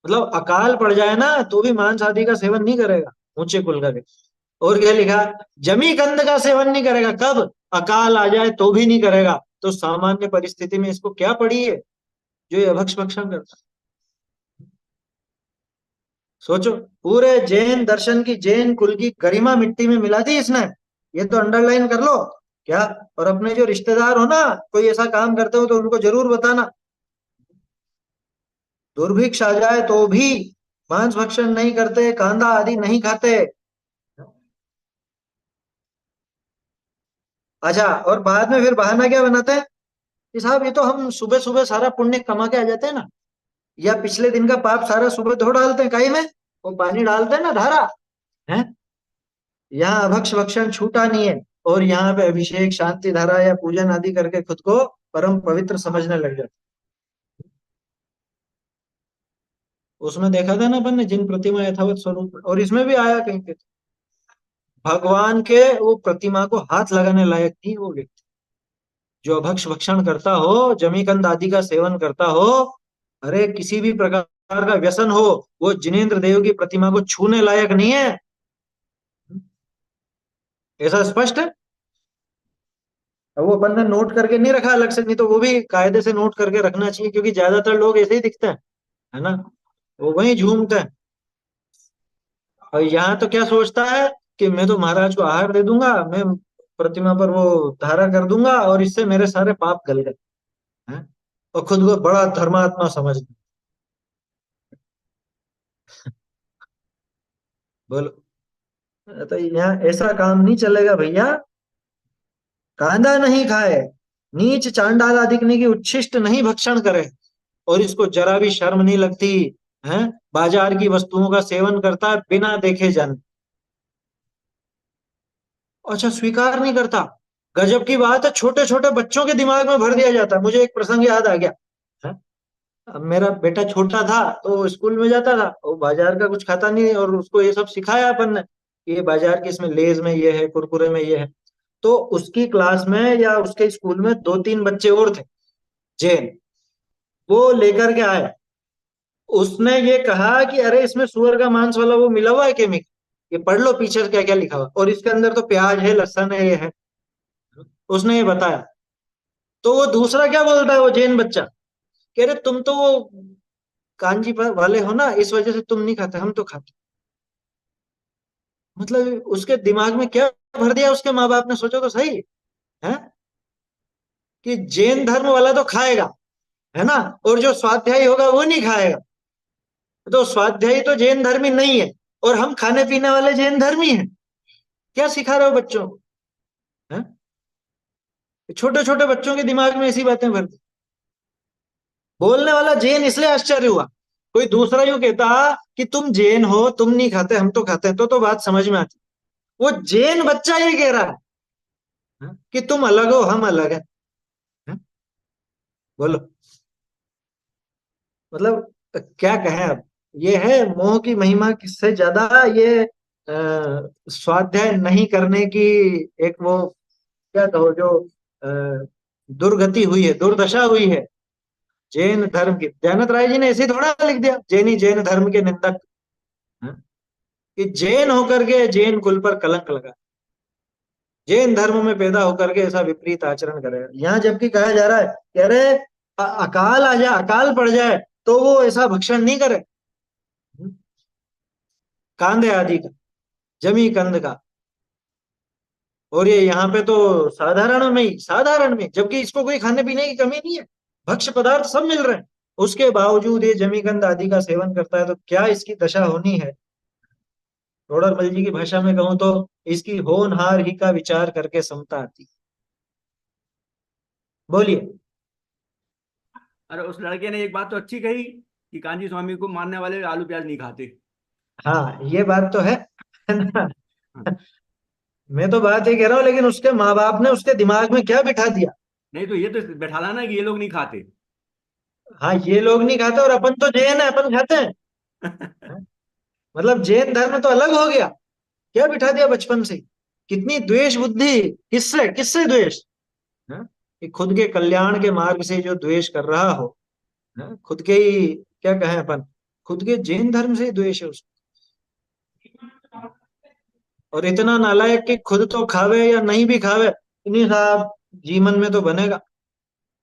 मतलब अकाल पड़ जाए ना तो भी मांस आदि का सेवन नहीं करेगा, ऊंचे कुल का व्यक्ति। और क्या लिखा? जमी कंद का सेवन नहीं करेगा। कब? अकाल आ जाए तो भी नहीं करेगा। तो सामान्य परिस्थिति में इसको क्या पड़ी है जो ये अभक्ष भक्षण करता है? सोचो, पूरे जैन दर्शन की, जैन कुल की गरिमा मिट्टी में मिला दी इसने। ये तो अंडरलाइन कर लो क्या। और अपने जो रिश्तेदार हो ना, कोई ऐसा काम करते हो तो उनको जरूर बताना। दुर्भिक्ष आ जाए तो भी मांस भक्षण नहीं करते, कांदा आदि नहीं खाते। अच्छा, और बाद में फिर बहाना क्या बनाते हैं कि साहब ये तो हम सुबह सुबह सारा पुण्य कमा के आ जाते हैं ना, या पिछले दिन का पाप सारा सुबह धो डालते हैं काई में, वो पानी डालते हैं ना धारा, है। यहाँ अभक्ष भक्षण छूटा नहीं है, और यहाँ पे अभिषेक, शांति धारा या पूजन आदि करके खुद को परम पवित्र समझने लग जाते। उसमें देखा था ना अपन ने, जिन प्रतिमा यथावत स्वरूप, और इसमें भी आया कहीं पे, भगवान के वो प्रतिमा को हाथ लगाने लायक नहीं वो व्यक्ति, जो अभक्ष भक्षण करता हो, जमीकंद आदि का सेवन करता हो, अरे किसी भी प्रकार का व्यसन हो, वो जिनेंद्र देव की प्रतिमा को छूने लायक नहीं है। ऐसा स्पष्ट है। अब वो अपन ने नोट करके नहीं रखा अलग से, नहीं तो वो भी कायदे से नोट करके रखना चाहिए, क्योंकि ज्यादातर लोग ऐसे ही दिखते हैं, है ना, वो वही झूमते हैं। और यहाँ तो क्या सोचता है कि मैं तो महाराज को आहार दे दूंगा, मैं प्रतिमा पर वो धारा कर दूंगा और इससे मेरे सारे पाप गल गए, हैं? और खुद को बड़ा धर्मात्मा समझ। बोलो, तो यहाँ ऐसा काम नहीं चलेगा भैया। कांदा नहीं खाए, नीच चांडाल आदिकने की उच्छिष्ट नहीं भक्षण करे, और इसको जरा भी शर्म नहीं लगती, है, बाजार की वस्तुओं का सेवन करता है बिना देखे जाने। अच्छा, स्वीकार नहीं करता। गजब की बात है, छोटे छोटे बच्चों के दिमाग में भर दिया जाता है। मुझे एक प्रसंग याद आ गया, है? अब मेरा बेटा छोटा था तो स्कूल में जाता था, वो बाजार का कुछ खाता नहीं, और उसको ये सब सिखाया अपन ने कि ये बाजार के, इसमें लेज में ये है, कुरकुरे में ये है। तो उसकी क्लास में या उसके स्कूल में दो तीन बच्चे और थे जैन, वो लेकर के आए। उसने ये कहा कि अरे इसमें सुअर का मांस वाला वो मिला हुआ है केमिकल, ये पढ़ लो पीछे क्या क्या लिखा हुआ, और इसके अंदर तो प्याज है, लहसुन है, ये है। उसने ये बताया। तो वो दूसरा क्या बोलता है, वो जैन बच्चा, कह रहे तुम तो वो कांजी वाले हो ना, इस वजह से तुम नहीं खाते, हम तो खाते। मतलब उसके दिमाग में क्या भर दिया उसके माँ बाप ने, सोचो तो सही, है, कि जैन धर्म वाला तो खाएगा, है ना, और जो स्वाध्यायी होगा वो नहीं खाएगा। तो स्वाध्यायी तो जैन धर्मी नहीं है, और हम खाने पीने वाले जैन धर्मी हैं। क्या सिखा रहे हो बच्चों को, है? छोटे छोटे बच्चों के दिमाग में ऐसी बातें भर दी। बोलने वाला जैन, इसलिए आश्चर्य हुआ। कोई दूसरा यूं कहता कि तुम जैन हो, तुम नहीं खाते, हम तो खाते हैं, तो बात समझ में आती। वो जैन बच्चा ये कह रहा है कि तुम अलग हो, हम अलग है? बोलो, मतलब क्या कहें अब। ये है मोह की महिमा, किससे ज्यादा ये स्वाध्याय नहीं करने की एक वो, क्या कहो, जो दुर्गति हुई है, दुर्दशा हुई है जैन धर्म की। दयानंद राय जी ने ऐसे ही थोड़ा लिख दिया, जैनी जैन धर्म के निंदक, हाँ? कि जैन होकर के जैन कुल पर कलंक लगा, जैन धर्म में पैदा होकर के ऐसा विपरीत आचरण करेगा। यहाँ जबकि कहा जा रहा है कि अरे अकाल आ जाए, अकाल पड़ जाए तो वो ऐसा भक्षण नहीं करे, कांदे आदि का, जमी कंद का। और ये यहाँ पे तो साधारण में, जबकि इसको कोई खाने पीने की कमी नहीं है, भक्ष्य पदार्थ सब मिल रहे हैं, उसके बावजूद ये जमीकंद आदि का सेवन करता है, तो क्या इसकी दशा होनी है। टोडरमल जी की भाषा में कहूं तो इसकी होनहार ही का विचार करके समता आती। बोलिए। अरे उस लड़के ने एक बात तो अच्छी कही कि कांजी स्वामी को मानने वाले आलू प्याज नहीं खाते। हाँ ये बात तो है ना? हाँ। मैं तो बात ये कह रहा हूँ, लेकिन उसके माँ बाप ने उसके दिमाग में क्या बिठा दिया। नहीं तो ये तो बैठा लाना कि ये लोग नहीं खाते। हाँ ये लोग नहीं खाते और अपन तो जैन है, अपन खाते हैं। हाँ? मतलब जैन धर्म तो अलग हो गया, क्या बिठा दिया बचपन से ही? कितनी द्वेष बुद्धि, किससे किससे द्वेष। हाँ? कि खुद के कल्याण के मार्ग से जो द्वेष कर रहा हो, हाँ? खुद के ही, क्या कहें अपन, खुद के जैन धर्म से ही द्वेष है उसको। और इतना नालायक कि खुद तो खावे या नहीं भी खावे, इन्हीं साहब जीवन में तो बनेगा,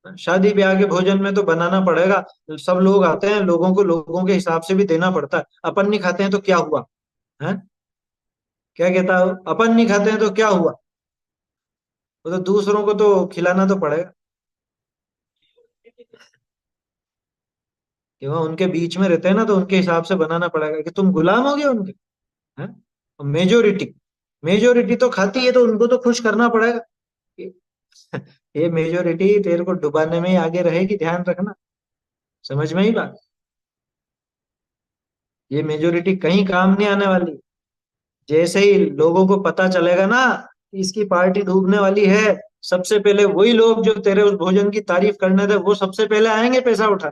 शादी ब्याह के भोजन में तो बनाना पड़ेगा। सब लोग आते हैं, लोगों को लोगों के हिसाब से भी देना पड़ता है। अपन नहीं खाते हैं तो क्या हुआ है? क्या कहता हो, अपन नहीं खाते हैं तो क्या हुआ, वो तो दूसरों को तो खिलाना तो पड़ेगा। कि वह उनके बीच में रहते हैं ना, तो उनके हिसाब से बनाना पड़ेगा, कि तुम गुलाम हो गए उनके। हैं? मेजोरिटी, मेजोरिटी तो खाती है तो उनको तो खुश करना पड़ेगा। कि ये मेजोरिटी तेरे को डुबाने में ही आगे रहेगी, ध्यान रखना। समझ में ही बात, ये मेजोरिटी कहीं काम नहीं आने वाली। जैसे ही लोगों को पता चलेगा ना कि इसकी पार्टी डूबने वाली है, सबसे पहले वही लोग जो तेरे उस भोजन की तारीफ करने थे, वो सबसे पहले आएंगे पैसा उठा।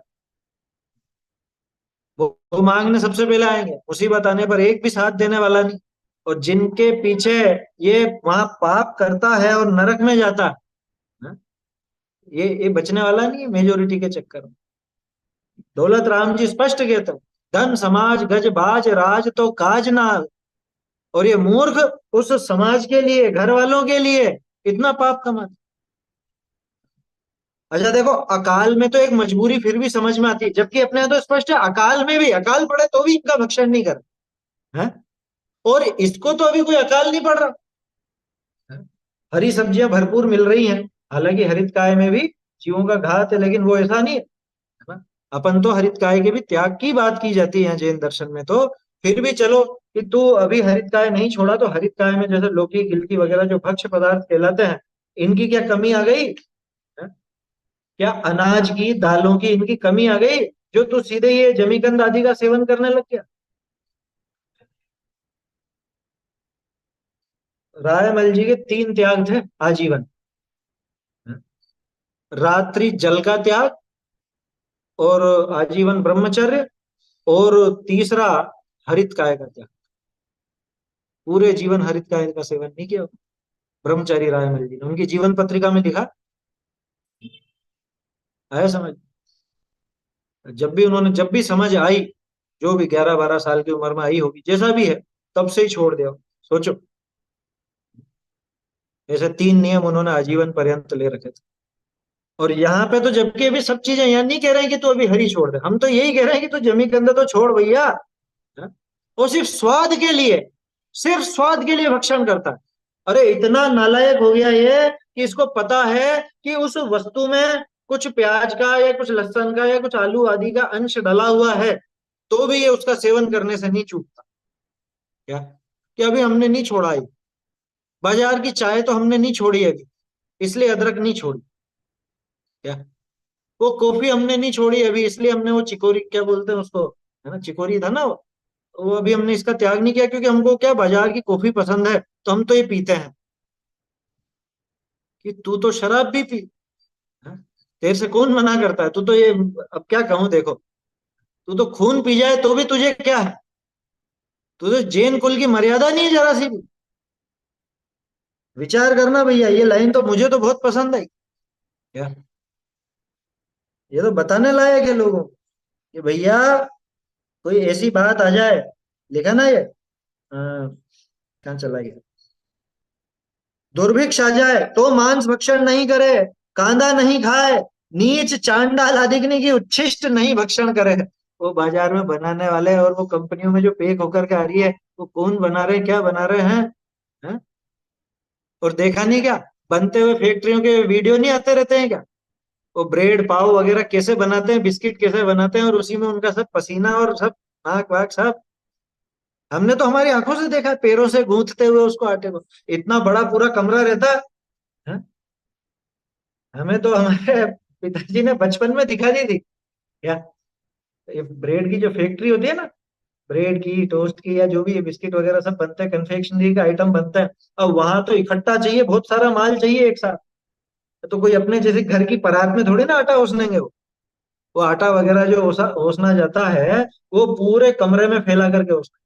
वो मांगने सबसे पहले आएंगे, मुसीबत आने पर एक भी साथ देने वाला नहीं। और जिनके पीछे ये वहां पाप करता है और नरक में जाता है, ये बचने वाला नहीं है मेजोरिटी के चक्कर में। दौलत राम जी स्पष्ट कहते हैं, धन समाज गज बाज राज तो काज नाल। और ये मूर्ख उस समाज के लिए, घर वालों के लिए इतना पाप कमाते। अच्छा देखो, अकाल में तो एक मजबूरी फिर भी समझ में आती है, जबकि अपने यहाँ तो स्पष्ट है अकाल में भी, अकाल पड़े तो भी इनका भक्षण नहीं कर है। और इसको तो अभी कोई अकाल नहीं पड़ रहा है? हरी सब्जियां भरपूर मिल रही हैं, हालांकि हरित काय में भी जीवों का घात है, लेकिन वो ऐसा नहीं है ना? अपन तो हरित काय के भी त्याग की बात की जाती है जैन दर्शन में, तो फिर भी चलो कि तू अभी हरित काय नहीं छोड़ा, तो हरित काय में जैसे लौकी गिलकी वगैरह जो भक्ष्य पदार्थ कहलाते हैं, इनकी क्या कमी आ गई है? क्या अनाज की, दालों की इनकी कमी आ गई, जो तू सीधे ये जमीकंद आदि का सेवन करने लग गया। रायमल जी के 3 त्याग थे आजीवन। रात्रि जल का त्याग, और आजीवन ब्रह्मचर्य, और तीसरा हरित काय का त्याग। पूरे जीवन हरित काय का सेवन नहीं किया ब्रह्मचारी रायमल जी ने, उनकी जीवन पत्रिका में लिखा है। समझ, जब भी समझ आई, जो भी 11-12 साल की उम्र में आई होगी, जैसा भी है, तब से ही छोड़ दिया। सोचो, ऐसे 3 नियम उन्होंने आजीवन पर्यंत ले रखे थे। और यहाँ पे तो जबकि अभी सब चीजें, यहाँ नहीं कह रहे हैं कि तू अभी हरी छोड़ दे, हम तो यही कह रहे हैं कि तू जमी के अंदर तो छोड़ भैया। हाँ? वो सिर्फ स्वाद के लिए, सिर्फ स्वाद के लिए भक्षण करता है। अरे इतना नालायक हो गया ये कि इसको पता है कि उस वस्तु में कुछ प्याज का या कुछ लहसुन का या कुछ आलू आदि का अंश डला हुआ है, तो भी ये उसका सेवन करने से नहीं चूकता। क्या, कि अभी हमने नहीं छोड़ा है, बाजार की चाय तो हमने नहीं छोड़ी अभी, इसलिए अदरक नहीं छोड़ी। क्या, वो कॉफी हमने नहीं छोड़ी अभी, इसलिए हमने वो चिकोरी, क्या बोलते हैं उसको, है ना, चिकोरी था ना वो अभी हमने इसका त्याग नहीं किया, क्योंकि हमको क्या बाजार की कॉफी पसंद है, तो हम तो ये पीते हैं। कि तू तो शराब भी पी, है? तेरे से कौन मना करता है, तू तो ये, अब क्या कहूं देखो, तू तो खून पी जाए तो भी तुझे क्या है, तू तो जैन कुल की मर्यादा नहीं है जरा सी भी। विचार करना भैया, ये लाइन तो मुझे तो बहुत पसंद आई। क्या, ये तो बताने लायक है लोगों को कि भैया कोई ऐसी बात आ जाए, लिखा ना ये, कहाँ चला गया। दुर्भिक्ष आ जाए तो मांस भक्षण नहीं करे, कांदा नहीं खाए, नीच चांडाल आदिग्नि की उच्छिष्ट नहीं भक्षण करे। वो बाजार में बनाने वाले और वो कंपनियों में जो पैक होकर के आ रही है, वो कौन बना रहे हैं, क्या बना रहे हैं, हैं? और देखा नहीं क्या, बनते हुए फैक्ट्रियों के वीडियो नहीं आते रहते हैं क्या, वो ब्रेड पाव वगैरह कैसे बनाते हैं, बिस्किट कैसे बनाते हैं, और उसी में उनका सब पसीना और सब नाक वाक सब हमने तो हमारी आंखों से देखा है, पैरों से गूंथते हुए उसको आटे को। इतना बड़ा पूरा कमरा रहता है। हाँ? हमें तो हमारे पिताजी ने बचपन में दिखा दी थी क्या, ये ब्रेड की जो फैक्ट्री होती है ना, ब्रेड की टोस्ट की या जो भी ये बिस्किट वगैरह सब बनते हैं, कन्फेक्शनरी का आइटम बनता है। अब वहां तो इकट्ठा चाहिए, बहुत सारा माल चाहिए एक साथ। तो कोई अपने जैसे घर की परात में थोड़ी ना आटा ओसनेंगे वो आटा वगैरह जो ओसना जाता है, वो पूरे कमरे में फैला करके ओसना।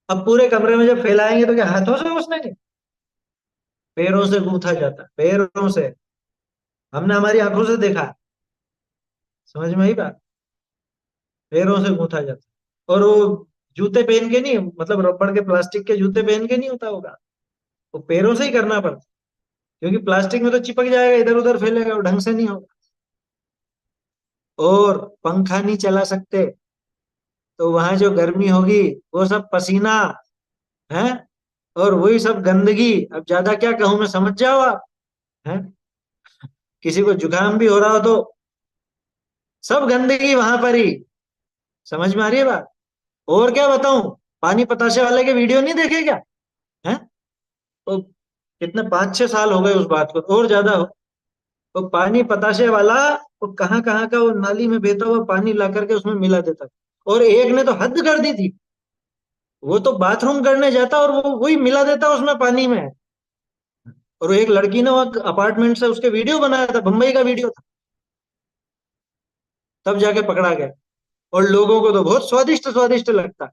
अब पूरे कमरे में जब फैलाएंगे तो क्या हाथों से ओसनेंगे, पैरों से गूंथा जाता है, पैरों से। हमने हमारी आंखों से देखा है। समझ में आई बात, पैरों से गूंथा जाता है। और वो जूते पहन के नहीं, मतलब रबड़ के प्लास्टिक के जूते पहन के नहीं होता होगा, वो पैरों से ही करना पड़ता, क्योंकि प्लास्टिक में तो चिपक जाएगा, इधर उधर फैलेगा, वो ढंग से नहीं होगा। और पंखा नहीं चला सकते, तो वहां जो गर्मी होगी वो सब पसीना है, और वही सब गंदगी। अब ज्यादा क्या कहूं मैं, समझ जाओ आप। है, किसी को जुकाम भी हो रहा हो तो सब गंदगी वहां पर ही। समझ में आ रही है बात। और क्या बताऊं, पानी पताशे वाले के वीडियो नहीं देखे क्या, है? तो कितने 5-6 साल हो गए उस बात को, और ज्यादा हो। तो पानी पताशे वाला वो कहाँ कहाँ का वो नाली में बहता हुआ पानी ला करके उसमें मिला देता था। और एक ने तो हद कर दी थी, वो तो बाथरूम करने जाता और वो वही मिला देता उसमें पानी में। और वो एक लड़की ने वो अपार्टमेंट से उसके वीडियो बनाया था, बम्बई का वीडियो था, तब जाके पकड़ा गया। और लोगों को तो बहुत स्वादिष्ट स्वादिष्ट लगता।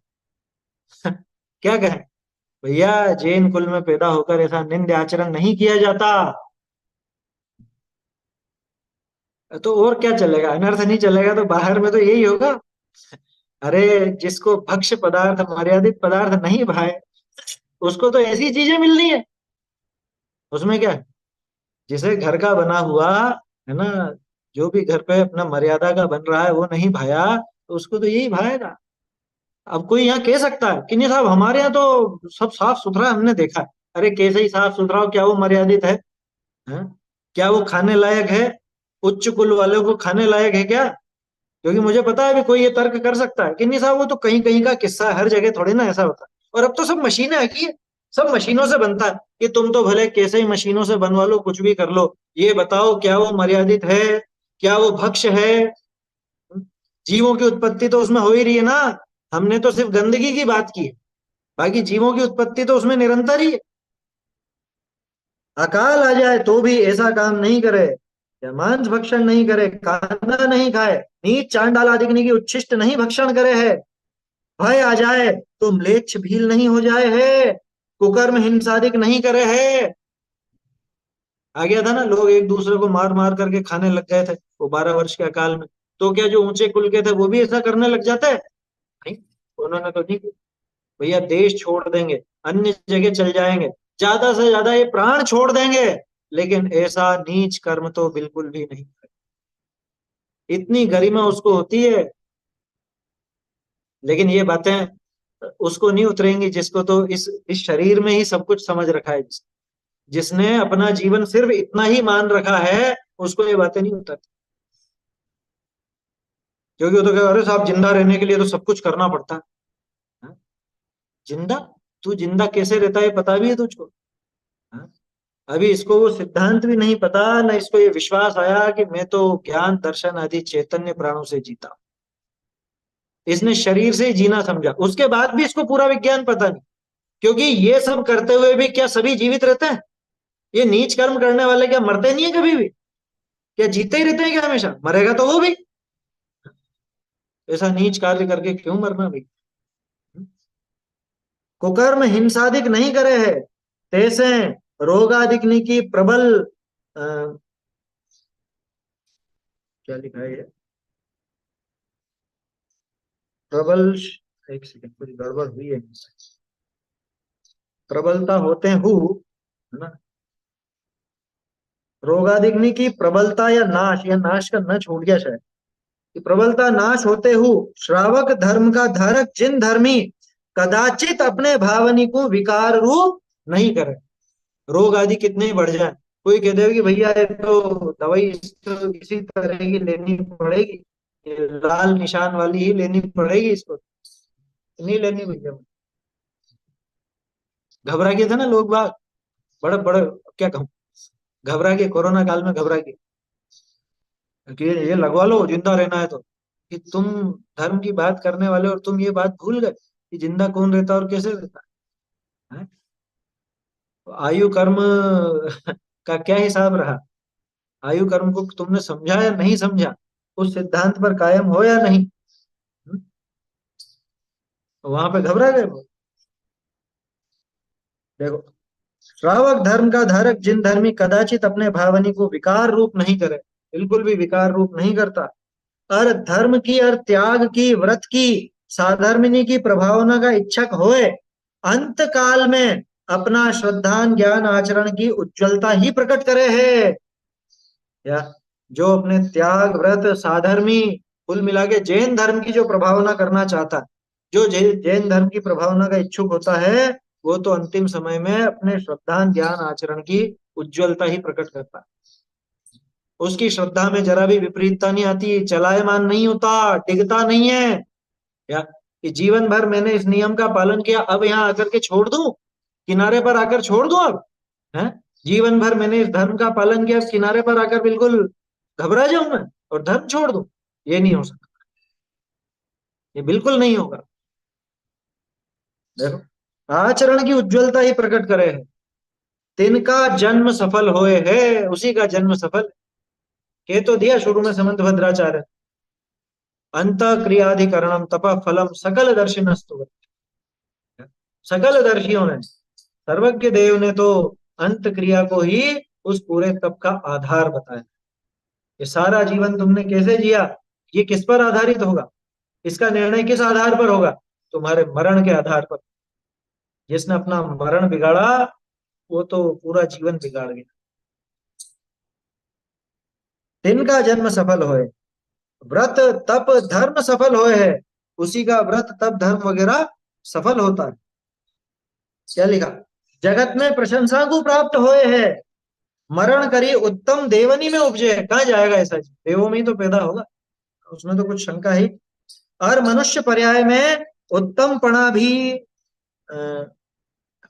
क्या कहें भैया, जैन कुल में पैदा होकर ऐसा निंद्य आचरण नहीं किया जाता। तो और क्या चलेगा, अनर्थ नहीं चलेगा तो बाहर में तो यही होगा। अरे, जिसको भक्ष्य पदार्थ मर्यादित पदार्थ नहीं भाए, उसको तो ऐसी चीजें मिलनी है। उसमें क्या है, जिसे घर का बना हुआ है ना, जो भी घर पे अपना मर्यादा का बन रहा है वो नहीं भाया, तो उसको तो यही भाएगा। अब कोई यहाँ कह सकता है कि नहीं साहब हमारे यहाँ तो सब साफ सुथरा हमने देखा है। अरे कैसे ही साफ सुथरा हो, क्या वो मर्यादित है? हैं? क्या वो खाने लायक है? उच्च कुल वालों को खाने लायक है क्या? क्योंकि मुझे पता है अभी कोई ये तर्क कर सकता है कि नहीं साहब वो तो कहीं कहीं का किस्सा है, हर जगह थोड़ी ना ऐसा होता है। और अब तो सब मशीनें आ गई है, सब मशीनों से बनता है। कि तुम तो भले कैसे ही मशीनों से बनवा लो, कुछ भी कर लो, ये बताओ क्या वो मर्यादित है, क्या वो भक्ष्य है? जीवों की उत्पत्ति तो उसमें हो ही रही है ना। हमने तो सिर्फ गंदगी की बात की है, बाकी जीवों की उत्पत्ति तो उसमें निरंतर ही है। अकाल आ जाए तो भी ऐसा काम नहीं करे, या मांस भक्षण नहीं करे, कांदा नहीं खाए, नीच चांडाल आदिग्नि की उच्छिष्ट नहीं भक्षण करे है। भय आ जाए तो म्लेच्छ भील नहीं हो जाए है, कुकर्म हिंसादिक नहीं करे है। आ गया था ना, लोग एक दूसरे को मार मार करके खाने लग गए थे वो 12 वर्ष के अकाल में। तो क्या जो ऊंचे कुल के थे वो भी ऐसा करने लग जाते हैं? नहीं, उन्होंने तो नहीं किया। भैया देश छोड़ देंगे, अन्य जगह चल जाएंगे, ज्यादा से ज्यादा ये प्राण छोड़ देंगे, लेकिन ऐसा नीच कर्म तो बिल्कुल भी नहीं। इतनी गरिमा उसको होती है। लेकिन ये बातें उसको नहीं उतरेंगी जिसको तो इस शरीर में ही सब कुछ समझ रखा है, जिसने अपना जीवन सिर्फ इतना ही मान रखा है, उसको ये बातें नहीं उतरती। क्योंकि वो तो कह अरे साहब जिंदा रहने के लिए तो सब कुछ करना पड़ता है। हाँ? जिंदा, तू जिंदा कैसे रहता है पता भी है तुझको? हाँ? अभी इसको वो सिद्धांत भी नहीं पता, ना इसको ये विश्वास आया कि मैं तो ज्ञान दर्शन आदि चैतन्य प्राणों से जीता। इसने शरीर से ही जीना समझा, उसके बाद भी इसको पूरा विज्ञान पता नहीं। क्योंकि ये सब करते हुए भी क्या सभी जीवित रहते हैं? ये नीच कर्म करने वाले क्या मरते नहीं है कभी भी? क्या जीते ही रहते हैं क्या हमेशा? मरेगा तो वो भी। ऐसा नीच कार्य करके क्यों मरना भाई? कुकर्म हिंसादिक नहीं करे है, तैसे रोगादिग्नि की प्रबल क्या लिखा है ये, प्रबल, एक सेकंड कुछ गड़बड़ हुई है। प्रबलता होते हु, है ना। रोगादिग्नि की प्रबलता या नाश का न छूट गया शायद, कि प्रबलता नाश होते हु श्रावक धर्म का धारक जिन धर्मी कदाचित अपने भावनी को विकार रूप नहीं करे। रोग आदि कितने ही बढ़ जाए, कोई कह दे कि भैया ये तो दवाई तो किसी तरह की लेनी पड़ेगी, ये लाल निशान वाली ही लेनी पड़ेगी इसको, नहीं लेनी भैया। घबरा गए थे ना लोग बाग, बड़े बड़े, क्या कहूँ, घबरा गए कोरोना काल में, घबरा गए कि ये लगवा लो जिंदा रहना है तो, कि तुम धर्म की बात करने वाले और तुम ये बात भूल गए कि जिंदा कौन रहता है और कैसे रहता है। तो आयु कर्म का क्या हिसाब रहा, आयु कर्म को तुमने समझा या नहीं समझा, उस सिद्धांत पर कायम हो या नहीं। तो वहां पे घबरा गए वो। देखो, श्रावक धर्म का धारक जिन धर्मी कदाचित अपने भावनी को विकार रूप नहीं करे, बिल्कुल भी विकार रूप नहीं करता, और धर्म की और त्याग की व्रत की साधर्मिनी की प्रभावना का इच्छक होए, अंत काल में अपना श्रद्धान ज्ञान आचरण की उज्ज्वलता ही प्रकट करे है। या जो अपने त्याग व्रत साधर्मी, कुल मिला के जैन धर्म की जो प्रभावना करना चाहता है, जो जैन धर्म की प्रभावना का इच्छुक होता है, वो तो अंतिम समय में अपने श्रद्धान ज्ञान आचरण की उज्ज्वलता ही प्रकट करता है। उसकी श्रद्धा में जरा भी विपरीतता नहीं आती, चलायमान नहीं होता, टिकता नहीं है। या कि जीवन भर मैंने इस नियम का पालन किया, अब यहाँ आकर के छोड़ दूं, किनारे पर आकर छोड़ दूं अब, है। जीवन भर मैंने इस धर्म का पालन किया, अब किनारे पर आकर बिल्कुल घबरा जाऊं मैं और धर्म छोड़ दूं, ये नहीं हो सकता, ये बिल्कुल नहीं होगा। देखो, आचरण की उज्ज्वलता ही प्रकट करे है, तिनका जन्म सफल होए है, उसी का जन्म सफल। कह तो दिया शुरू में समंत भद्राचार्य, अंत क्रियाधिकरणम तप फलम सकल दर्शिनस्तु। सकल दर्शियों ने, सर्वज्ञ देव ने तो अंत क्रिया को ही उस पूरे तप का आधार बताया। ये सारा जीवन तुमने कैसे जिया, ये किस पर आधारित होगा, इसका निर्णय किस आधार पर होगा, तुम्हारे मरण के आधार पर। जिसने अपना मरण बिगाड़ा, वो तो पूरा जीवन बिगाड़ गया। तिनका जन्म सफल होए, व्रत तप धर्म सफल होए है, उसी का व्रत तप धर्म वगैरह सफल होता है। क्या लिखा, जगत में प्रशंसा को प्राप्त होए है, मरण करी उत्तम देवनी में उपजे। कहाँ जाएगा ऐसा जीव, देवों में ही तो पैदा होगा, उसमें तो कुछ शंका ही। और मनुष्य पर्याय में उत्तम पणा भी अ,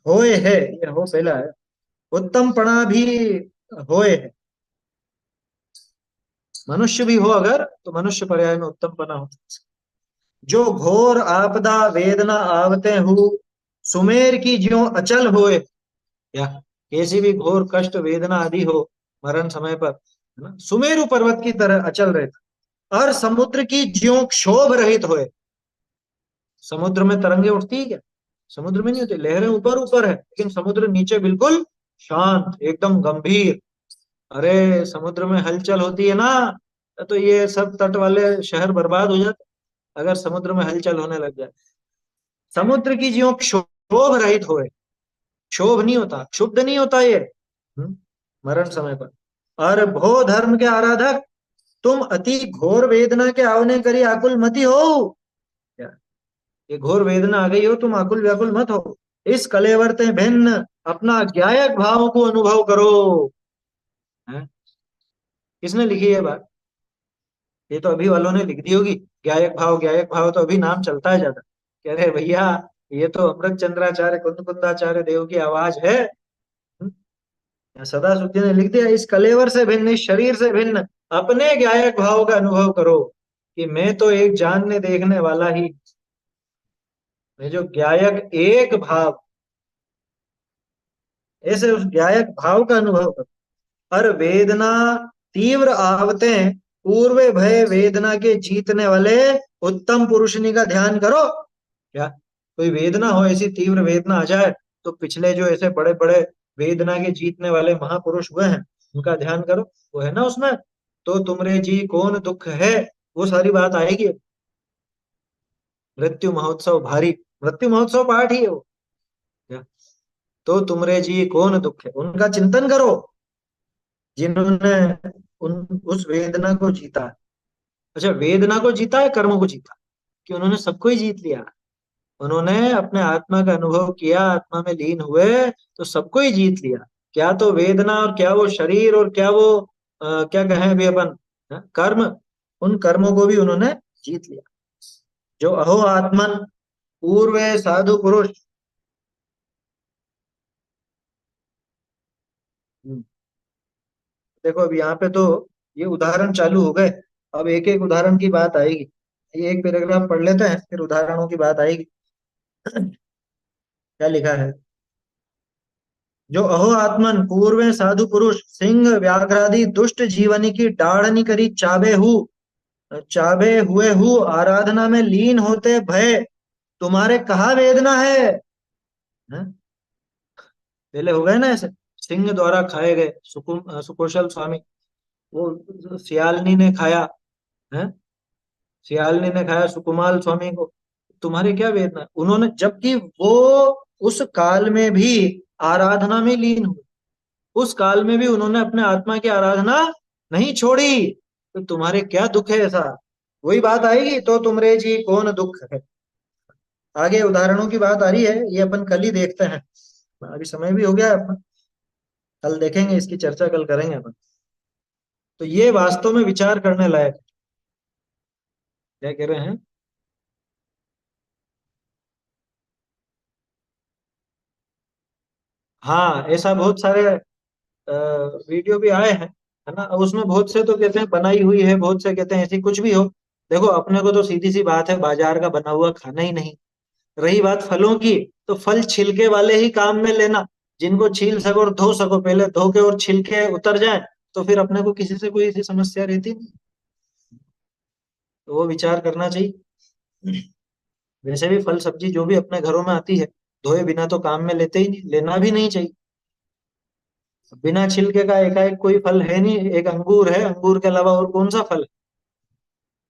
होए है, ये हो पहला है, उत्तम पणा भी होए है। मनुष्य भी हो अगर, तो मनुष्य पर्याय में उत्तम पना होता है। जो घोर आपदा वेदना आवते हु सुमेर की ज्यों अचल होए, या कैसी भी घोर कष्ट वेदना आदि हो मरण समय पर, है ना, सुमेरु पर्वत की तरह अचल रहता। और समुद्र की ज्यों क्षोभ रहित होए, समुद्र में तरंगे उठती है क्या, समुद्र में नहीं होती, लहरें ऊपर ऊपर है लेकिन समुद्र नीचे बिल्कुल शांत, एकदम गंभीर। अरे समुद्र में हलचल होती है ना, तो ये सब तट वाले शहर बर्बाद हो जाते अगर समुद्र में हलचल होने लग जाए। समुद्र की ज्यों क्षोभ रहित होए, क्षोभ नहीं होता, क्षुब्ध नहीं होता ये, मरण समय पर। और भो धर्म के आराधक, तुम अति घोर वेदना के आवने करी आकुल मति हो। क्या, ये घोर वेदना आ गई हो, तुम आकुल व्याकुल मत हो, इस कलेवर ते भिन्न अपना ज्ञायक भाव को अनुभव करो। है? किसने लिखी है बात, ये तो अभी वालों ने लिख दी होगी। ज्ञायक भाव, ज्ञायक भाव तो अभी नाम चलता है ज्यादा, कह रहे भैया ये तो अमृत चंद्राचार्य कुंद कुंदाचार्य देव की आवाज है। सदा सुद्दीन ने लिख दिया, इस कलेवर से भिन्न, इस शरीर से भिन्न अपने ज्ञायक भाव का अनुभव करो, कि मैं तो एक जानने देखने वाला ही, मैं जो ज्ञायक एक भाव, ऐसे उस ज्ञायक भाव का अनुभव करो। और वेदना तीव्र आवते पूर्व भय वेदना के जीतने वाले उत्तम पुरुषनी का ध्यान करो। क्या, कोई वेदना हो, ऐसी तीव्र वेदना आ जाए, तो पिछले जो ऐसे बड़े बड़े वेदना के जीतने वाले महापुरुष हुए हैं, उनका ध्यान करो, वो है ना उसमें, तो तुमरे जी कौन दुख है, वो सारी बात आएगी। मृत्यु महोत्सव भारी, मृत्यु महोत्सव पाठ ही है वो। क्या? तो तुमरे जी कौन दुख है, उनका चिंतन करो जिन्होंने उन उस वेदना को जीता है। अच्छा, वेदना को जीता है, कर्म को जीता, कि उन्होंने सबको ही जीत लिया। उन्होंने अपने आत्मा का अनुभव किया, आत्मा में लीन हुए, तो सबको ही जीत लिया। क्या तो वेदना, और क्या वो शरीर, और क्या वो क्या कहें अभी अपन, कर्म, उन कर्मों को भी उन्होंने जीत लिया। जो अहो आत्मन पूर्व साधु पुरुष। हम्म, देखो अब यहाँ पे तो ये उदाहरण चालू हो गए। अब एक एक उदाहरण की बात आएगी। ये एक पैराग्राफ पढ़ लेते हैं, फिर उदाहरणों की बात आएगी। क्या लिखा है। जो अहो आत्मन पूर्व साधु पुरुष सिंह व्याघ्रादि दुष्ट जीवनी की डाढ़नी करी चाबे हुए हु आराधना में लीन होते भय तुम्हारे कहा वेदना है। हैं? पहले हो गए ना ऐसे, सिंह द्वारा खाए गए, सुकुशल स्वामी, वो सियालनी ने खाया, है, सियालनी ने खाया सुकुमाल स्वामी को। तुम्हारी क्या वेदना, उन्होंने जबकि वो उस काल में भी आराधना में लीन हुए, उस काल में भी उन्होंने अपने आत्मा की आराधना नहीं छोड़ी, तो तुम्हारे क्या दुख है ऐसा। वही बात आएगी, तो तुमरे जी कौन दुख है। आगे उदाहरणों की बात आ रही है, ये अपन कल ही देखते हैं, अभी समय भी हो गया है अपन, कल देखेंगे, इसकी चर्चा कल करेंगे अपन। तो ये वास्तव में विचार करने लायक है। क्या कह रहे हैं। हाँ, ऐसा बहुत सारे वीडियो भी आए हैं, है ना। अब उसमें बहुत से तो कहते हैं बनाई हुई है, बहुत से कहते हैं ऐसी कुछ भी हो। देखो अपने को तो सीधी सी बात है, बाजार का बना हुआ खाना ही नहीं। रही बात फलों की, तो फल छिलके वाले ही काम में लेना, जिनको छील सको और धो सको, पहले धो के और छिलके उतर जाए, तो फिर अपने को किसी से कोई ऐसी समस्या रहती नहीं। तो वो विचार करना चाहिए। वैसे भी फल सब्जी जो भी अपने घरों में आती है, धोए बिना तो काम में लेते ही नहीं, लेना भी नहीं चाहिए। बिना छिलके का एकाएक कोई फल है नहीं, एक अंगूर है, अंगूर के अलावा और कौन सा फल है।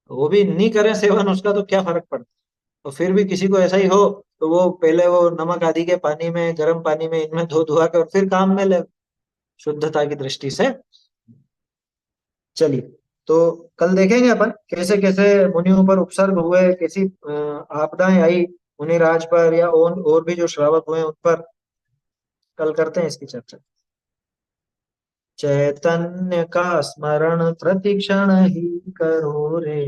वो भी नहीं करें सेवन उसका तो क्या फर्क पड़ता। तो फिर भी किसी को ऐसा ही हो, तो वो पहले वो नमक आदि के पानी में, गर्म पानी में, इनमें धो धुआ के और फिर काम में ले, शुद्धता की दृष्टि से। चलिए, तो कल देखेंगे अपन कैसे कैसे मुनियों पर उपसर्ग हुए, कैसी आपदाएं आई मुनिराज पर, या और भी जो श्रावक हुए उन पर। कल करते हैं इसकी चर्चा। चैतन्य का स्मरण प्रतिक्षण ही करो रे,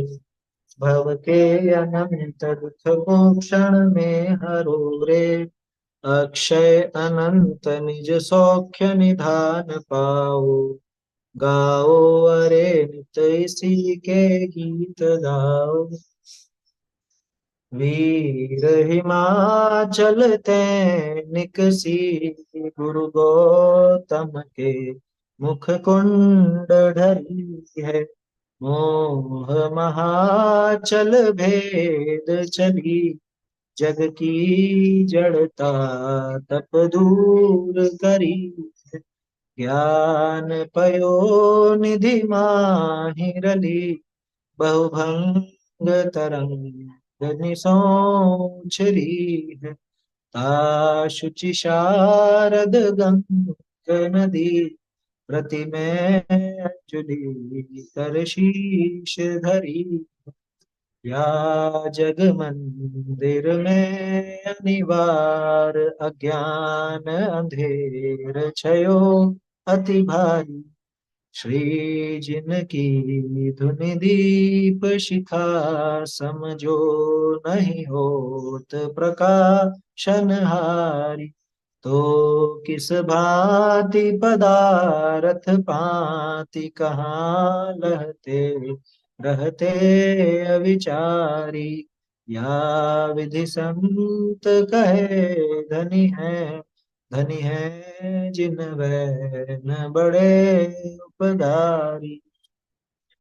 भव के अनंत दुख को क्षण में हरो रे, अक्षय अनंत निज सौख्य निधान पाओ, गाओ अरे नित इसी के गीत गाओ, वीर हिमाचल निकसी गुरु गौतम के मुख कुंड ढली है, मोह महाचल भेद चली, जग की जड़ता तप दूर करी, ज्ञान पयो निधि माहिरली, बहुभंग तरंग निसोचरी है, शुचि शारद गंग नदी, प्रति में अंजलि कर शीश धरी, या जग मंदिर में अनिवार, अज्ञान अंधेर छयो अति भारी, श्री जिनकी धुनि दीप शिखा, समझो नहीं होत प्रकाशन हारी, तो किस भांति पदारथ पाती, कहाँ लहते रहते अविचारी, या विधि संत कहे धनी है जिन वै न बड़े उपदारी।